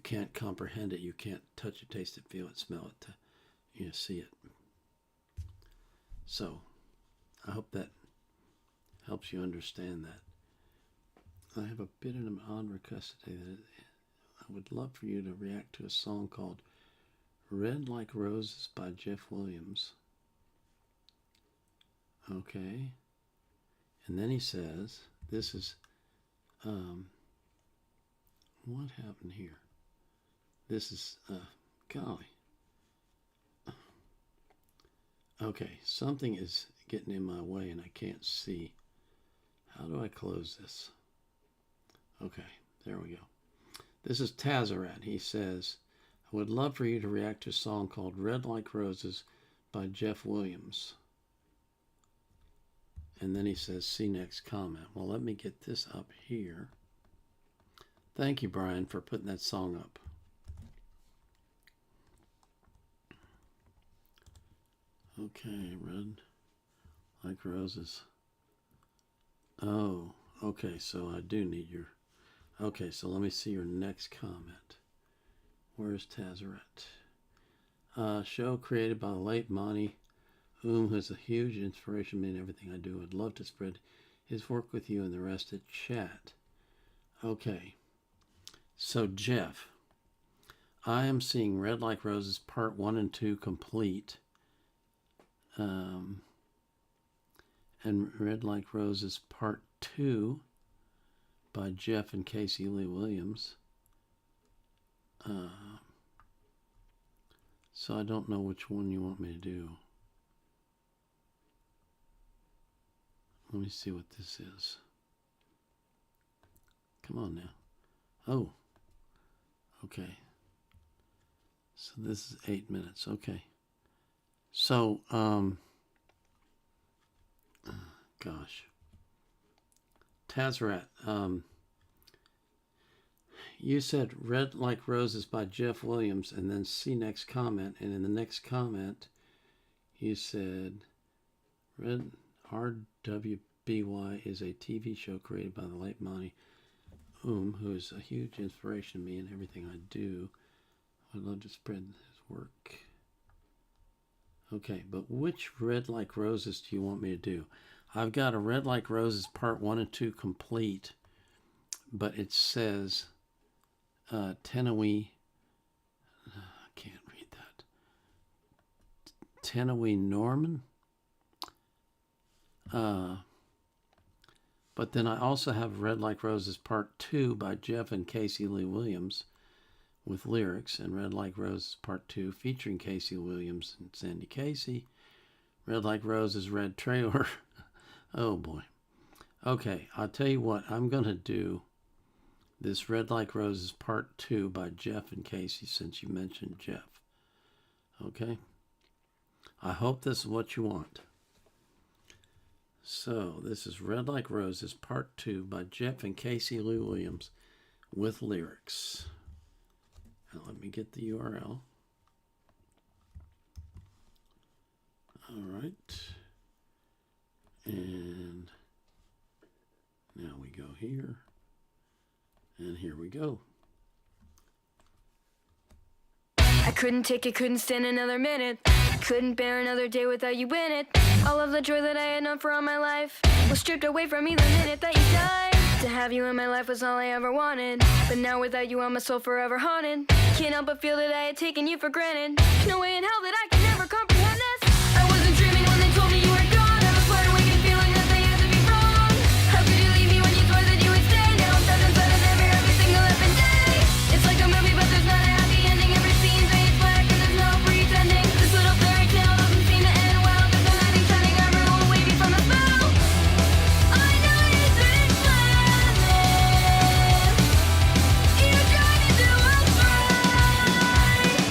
S1: can't comprehend it. You can't touch it, taste it, feel it, smell it, see it. So I hope that helps you understand that. I have a bit of an odd request today that I would love for you to react to a song called Red Like Roses by Jeff Williams. Okay. And then he says, this is, what happened here? This is, golly. Okay, something is getting in my way and I can't see. How do I close this? Okay, there we go. This is Tazarat. He says, I would love for you to react to a song called Red Like Roses by Jeff Williams. And then he says, see next comment. Well, let me get this up here. Thank you, Brian, for putting that song up. Okay, Red Like Roses. Oh, okay, so I do need your... Okay, so let me see your next comment. Where's Tazaret? Show created by the late Monty, whom has a huge inspiration in everything I do. I'd love to spread his work with you and the rest at chat. Okay, so Jeff, I am seeing Red Like Roses Part 1 and 2 complete. And Red Like Roses Part 2 by Jeff and Casey Lee Williams. So I don't know which one you want me to do. Let me see what this is. Come on now. Oh, okay. So this is 8 minutes. Okay. So, gosh. Tazarat, you said Red Like Roses by Jeff Williams, and then see next comment. And in the next comment, you said Red RWBY is a TV show created by the late Monty Oum, who is a huge inspiration to me in everything I do. I'd love to spread his work. Okay, but which Red Like Roses do you want me to do? I've got a Red Like Roses Part 1 and 2 complete, but it says Tenawi, I can't read that, Tenawi Norman. But then I also have Red Like Roses Part 2 by Jeff and Casey Lee Williams with lyrics, and Red Like Roses Part 2 featuring Casey Williams and Sandy Casey. Red Like Roses Red Trailer. Oh boy. Okay, I'll tell you what, I'm going to do this Red Like Roses Part 2 by Jeff and Casey, since you mentioned Jeff. Okay? I hope this is what you want. So, this is Red Like Roses Part 2 by Jeff and Casey Lee Williams with lyrics. Now let me get the URL. All right. And now we go here. And here we go.
S11: I couldn't take it, couldn't stand another minute. I couldn't bear another day without you in it.
S3: All of the joy that I had known for all my life was stripped away from me the minute that you died. To have you in my life was all I ever wanted, but now without you, I'm my soul forever haunted. Can't help but feel that I had taken you for granted. No way in hell that I could never comprehend this. I wasn't dreaming when they told me you were gone. I was wide awake and feeling that they had to be wrong. How could you leave me when you swore that you would stay? Now I'm stuck inside of every single effing day. It's like a movie, but there's not a happy ending. Every scene's made black and there's no pretending. This little fairy tale doesn't seem to end well. There's no knight in shining armor who will wave you from a spell. I know you didn't plan this. You tried to do what's right,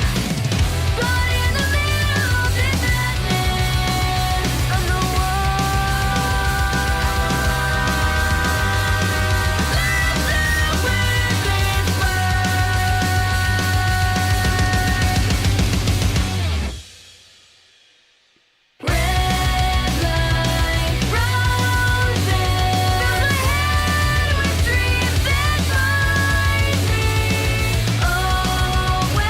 S3: but in the middle of this madness, I'm the one. Red light roses, fill my head with dreams that bind me. Always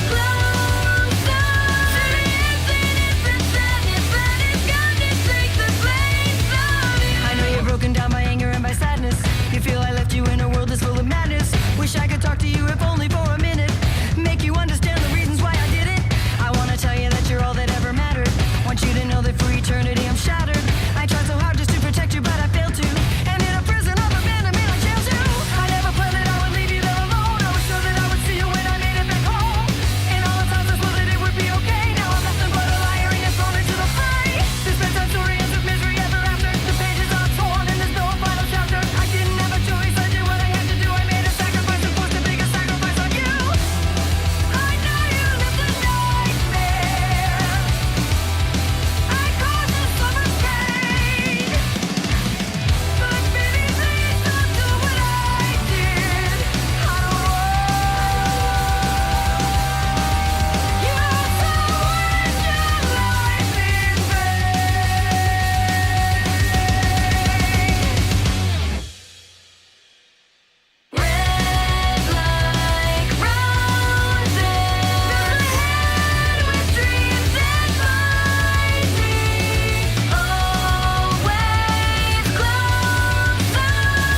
S3: closer to the infinite sadness that is going to take the place of you. I know you're broken down by anger and by sadness. You feel I left you in a world that's full of madness. Wish I could talk to you if only for a minute. Make you understand the reasons why I did it. I wanna tell you that you're all that ever mattered. Want you to know that for eternity I'm shattered. I tried so hard just to protect you, but I failed to. And in a prison of abandonment I jailed you. I never planned that I would leave you there alone. I was sure that I would see you when I made it back home. And all the times I swore that it would be okay. Now I'm nothing but a liar and you're thrown into the fray. This bedtime story ends with misery ever after. The pages are torn and there's no final chapter. I didn't have a choice, I did what I had to do. I made a sacrifice and forced a bigger sacrifice on you. I know you lived a nightmare. I caused you so much pain. But baby, please don't do what I did. I don't want you to waste your life in vain. Red like roses, fill my head with dreams that bind me. Always closer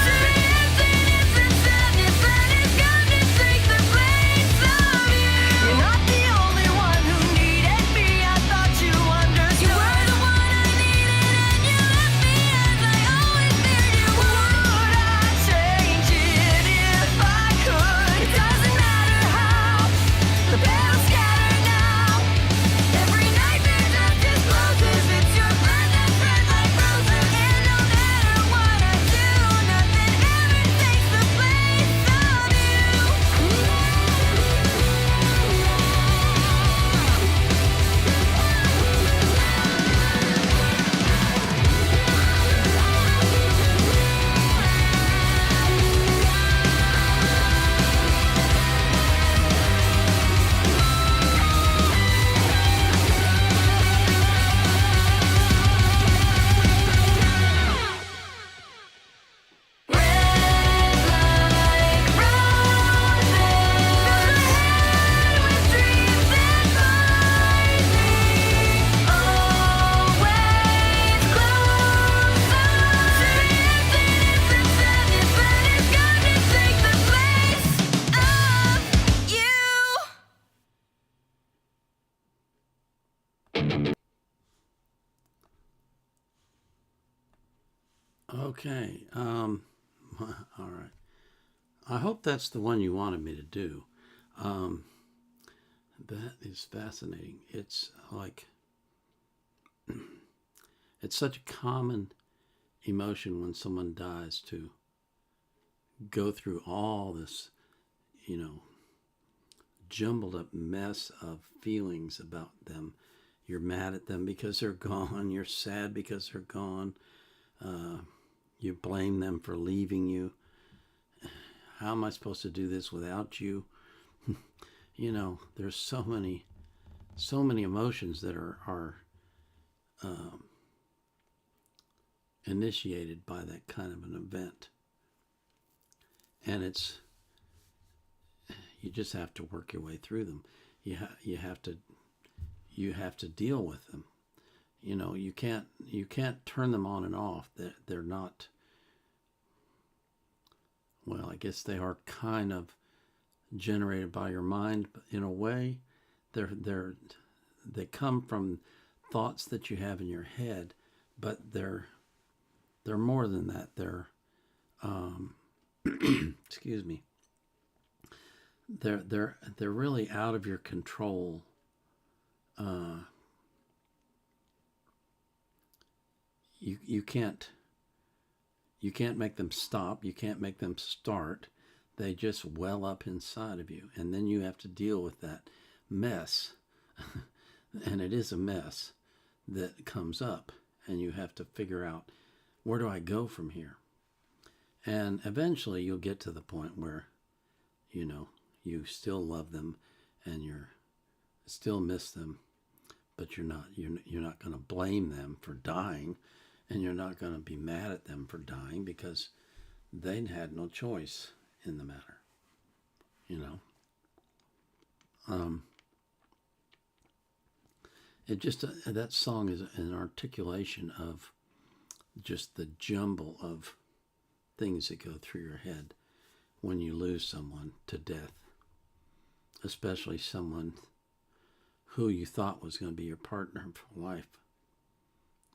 S3: to the infinite sadness that is going to take the place of you. You're not the only one who needed me. I thought you understood. You were the one I needed, and you left me as I always feared you would. I'd change it if I could. It doesn't matter how. The battle's scattered now. Every nightmare just discloses it's your blood that spread like roses. And no matter what I do, nothing ever takes the place of Red like roses, fill my head with dreams that bind me. Always closer to the infinite sadness that is going to take the place of you.
S1: Okay. All right. I hope that's the one you wanted me to do. That is fascinating. It's like it's such a common emotion when someone dies to go through all this, jumbled up mess of feelings about them. You're mad at them because they're gone. You're sad because they're gone. You blame them for leaving you. How am I supposed to do this without you? There's so many emotions that are initiated by that kind of an event. And you just have to work your way through them. You have to deal with them. you know, you can't turn them on and off. They're not, well, I guess they are kind of generated by your mind, but in a way they come from thoughts that you have in your head, but they're more than that. They're excuse me, they're really out of your control. You can't make them stop. You can't make them start. They just well up inside of you, and then you have to deal with that mess. And it is a mess that comes up, and you have to figure out, where do I go from here? And eventually you'll get to the point where, you know, you still love them and you're still miss them, but you're not going to blame them for dying, and you're not going to be mad at them for dying, because they had no choice in the matter, you know. It just, that song is an articulation of just the jumble of things that go through your head when you lose someone to death, especially someone who you thought was going to be your partner for life,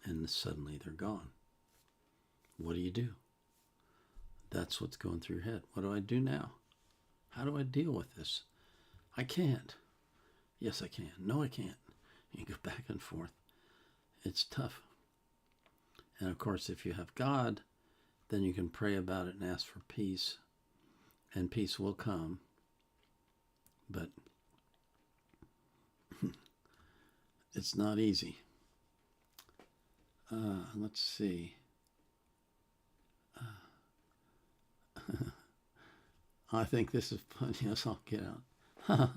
S1: and suddenly they're gone. What do? That's what's going through your head. What do I do now? How do I deal with this? I can't. Yes, I can. No, I can't. You go back and forth. It's tough. And of course, if you have God, then you can pray about it and ask for peace, and peace will come. But it's not easy. Let's see. I think this is fun. Yes, I'll get out.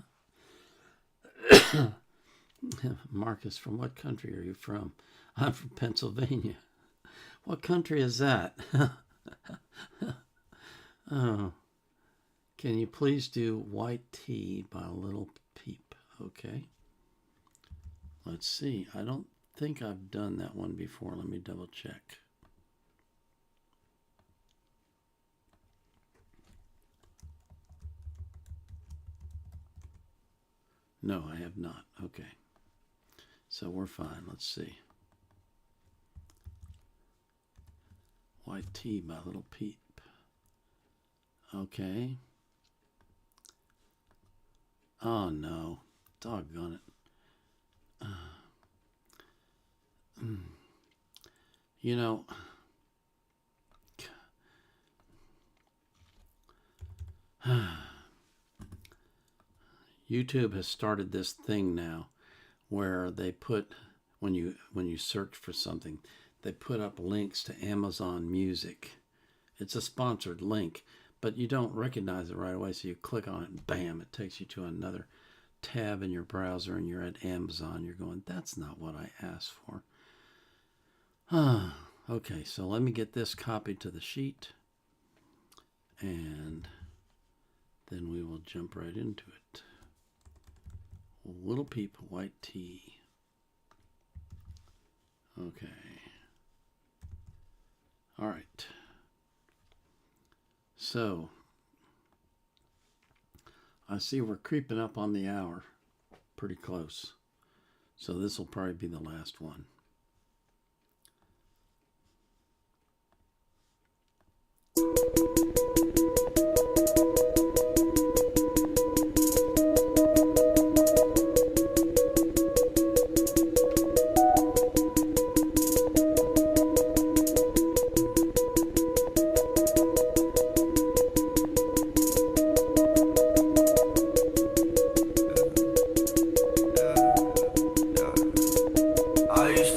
S1: Marcus, from what country are you from? I'm from Pennsylvania. What country is that? Oh, can you please do White Tea by Little Peep? Okay. Let's see. I don't think I've done that one before. Let me double check. No, I have not. Okay. So we're fine. Let's see. White Tea by Little Peep. Okay. Oh no. Doggone it. You know, YouTube has started this thing now where they put, when you search for something, they put up links to Amazon Music. It's a sponsored link, but you don't recognize it right away, so you click on it and bam, it takes you to another tab in your browser, and you're at Amazon. You're going, that's not what I asked for. Okay, so let me get this copied to the sheet, and then we will jump right into it. Little Peep, White Tea. Okay. All right. So, I see we're creeping up on the hour. Pretty close. So this will probably be the last one.
S11: I used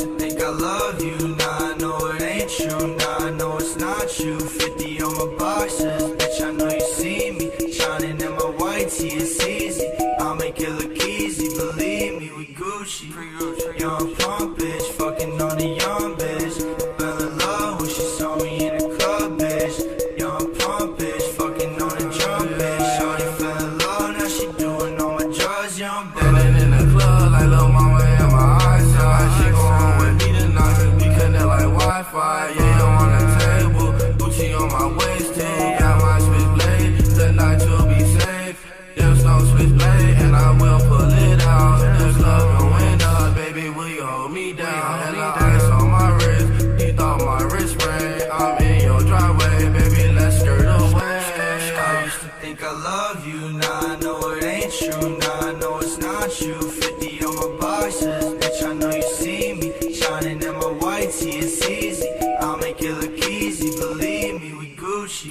S11: love you. Nah, I know it ain't true. Nah, I know it's not you. 50 on my boxes, bitch, I know you see me. Shining in my white tee, it's easy. I'll make it look easy, believe me, we Gucci.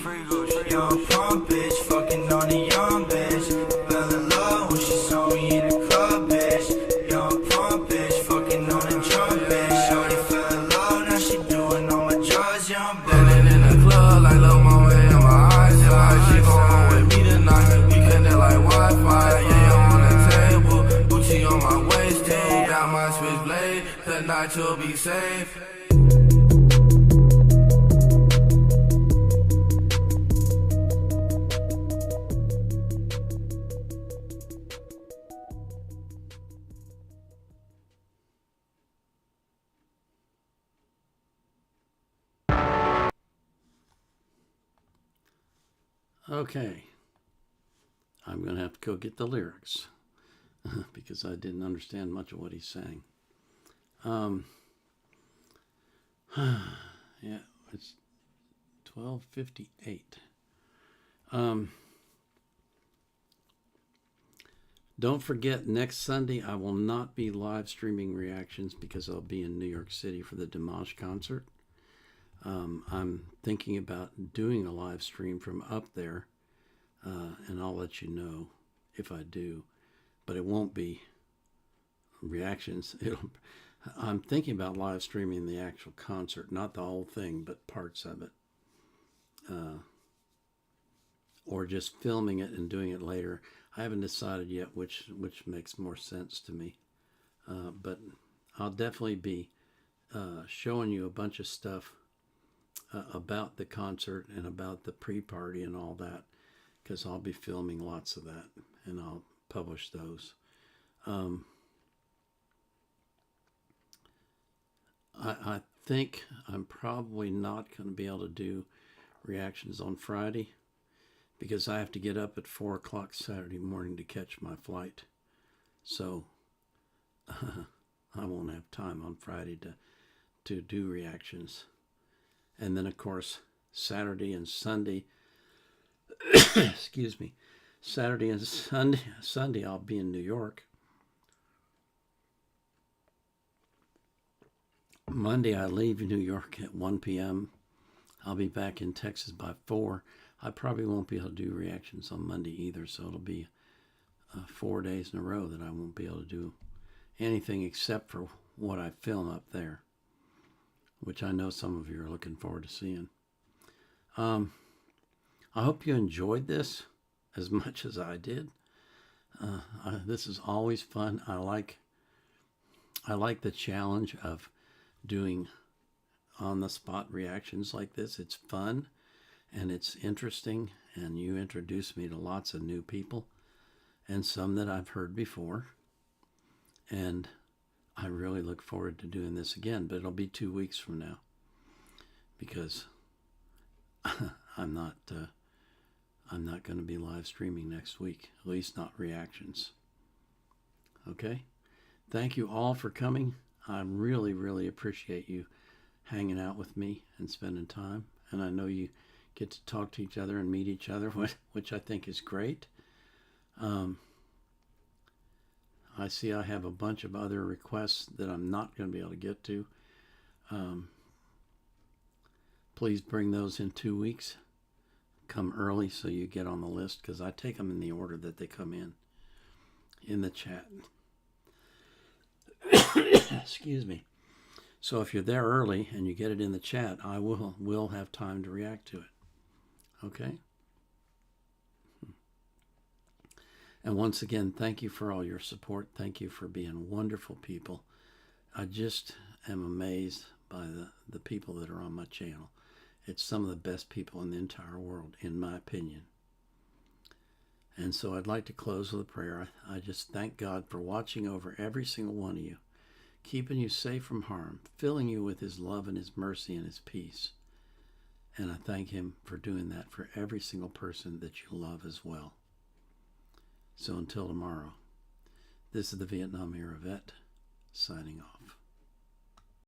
S11: Young pump bitch, fucking on a young bitch. Fell in love when she saw me in the club, bitch. Young pump bitch, fucking on a drum bitch. Shorty fell in love, now she doing all my drugs, young bitch.
S12: Standing in the club like Lil Mama in my eyes. She gon' home with me tonight. We connect like Wi-Fi. Yeah, I'm on the table. Gucci on my waist, got my switchblade. Tonight you'll be safe.
S1: Okay, I'm going to have to go get the lyrics because I didn't understand much of what he's saying. Yeah, it's 12:58. Don't forget, next Sunday I will not be live streaming reactions because I'll be in New York City for the Dimash concert. I'm thinking about doing a live stream from up there, and I'll let you know if I do, but it won't be reactions. I'm thinking about live streaming the actual concert, not the whole thing, but parts of it, or just filming it and doing it later. I haven't decided yet which makes more sense to me, but I'll definitely be showing you a bunch of stuff about the concert and about the pre-party and all that, because I'll be filming lots of that and I'll publish those. I think I'm probably not going to be able to do reactions on Friday because I have to get up at 4 o'clock Saturday morning to catch my flight. So I won't have time on Friday to do reactions. And then, of course, Saturday and Sunday, excuse me, Saturday and Sunday I'll be in New York. Monday I leave New York at 1 p.m. I'll be back in Texas by 4. I probably won't be able to do reactions on Monday either, so it'll be 4 days in a row that I won't be able to do anything except for what I film up there, which I know some of you are looking forward to seeing. I hope you enjoyed this as much as I did. This is always fun. I like the challenge of doing on-the-spot reactions like this. It's fun and it's interesting, and you introduce me to lots of new people and some that I've heard before. And I really look forward to doing this again, but it'll be 2 weeks from now because I'm not going to be live streaming next week, at least not reactions. Okay? Thank you all for coming. I really, really appreciate you hanging out with me and spending time. And I know you get to talk to each other and meet each other, which I think is great. I see I have a bunch of other requests that I'm not going to be able to get to. Please bring those in 2 weeks. Come early so you get on the list, because I take them in the order that they come in the chat. Excuse me. So if you're there early and you get it in the chat, I will have time to react to it. Okay? And once again, thank you for all your support. Thank you for being wonderful people. I just am amazed by the people that are on my channel. It's some of the best people in the entire world, in my opinion. And so I'd like to close with a prayer. I just thank God for watching over every single one of you, keeping you safe from harm, filling you with His love and His mercy and His peace. And I thank Him for doing that for every single person that you love as well. So until tomorrow, this is the Vietnam Era Vet, signing off.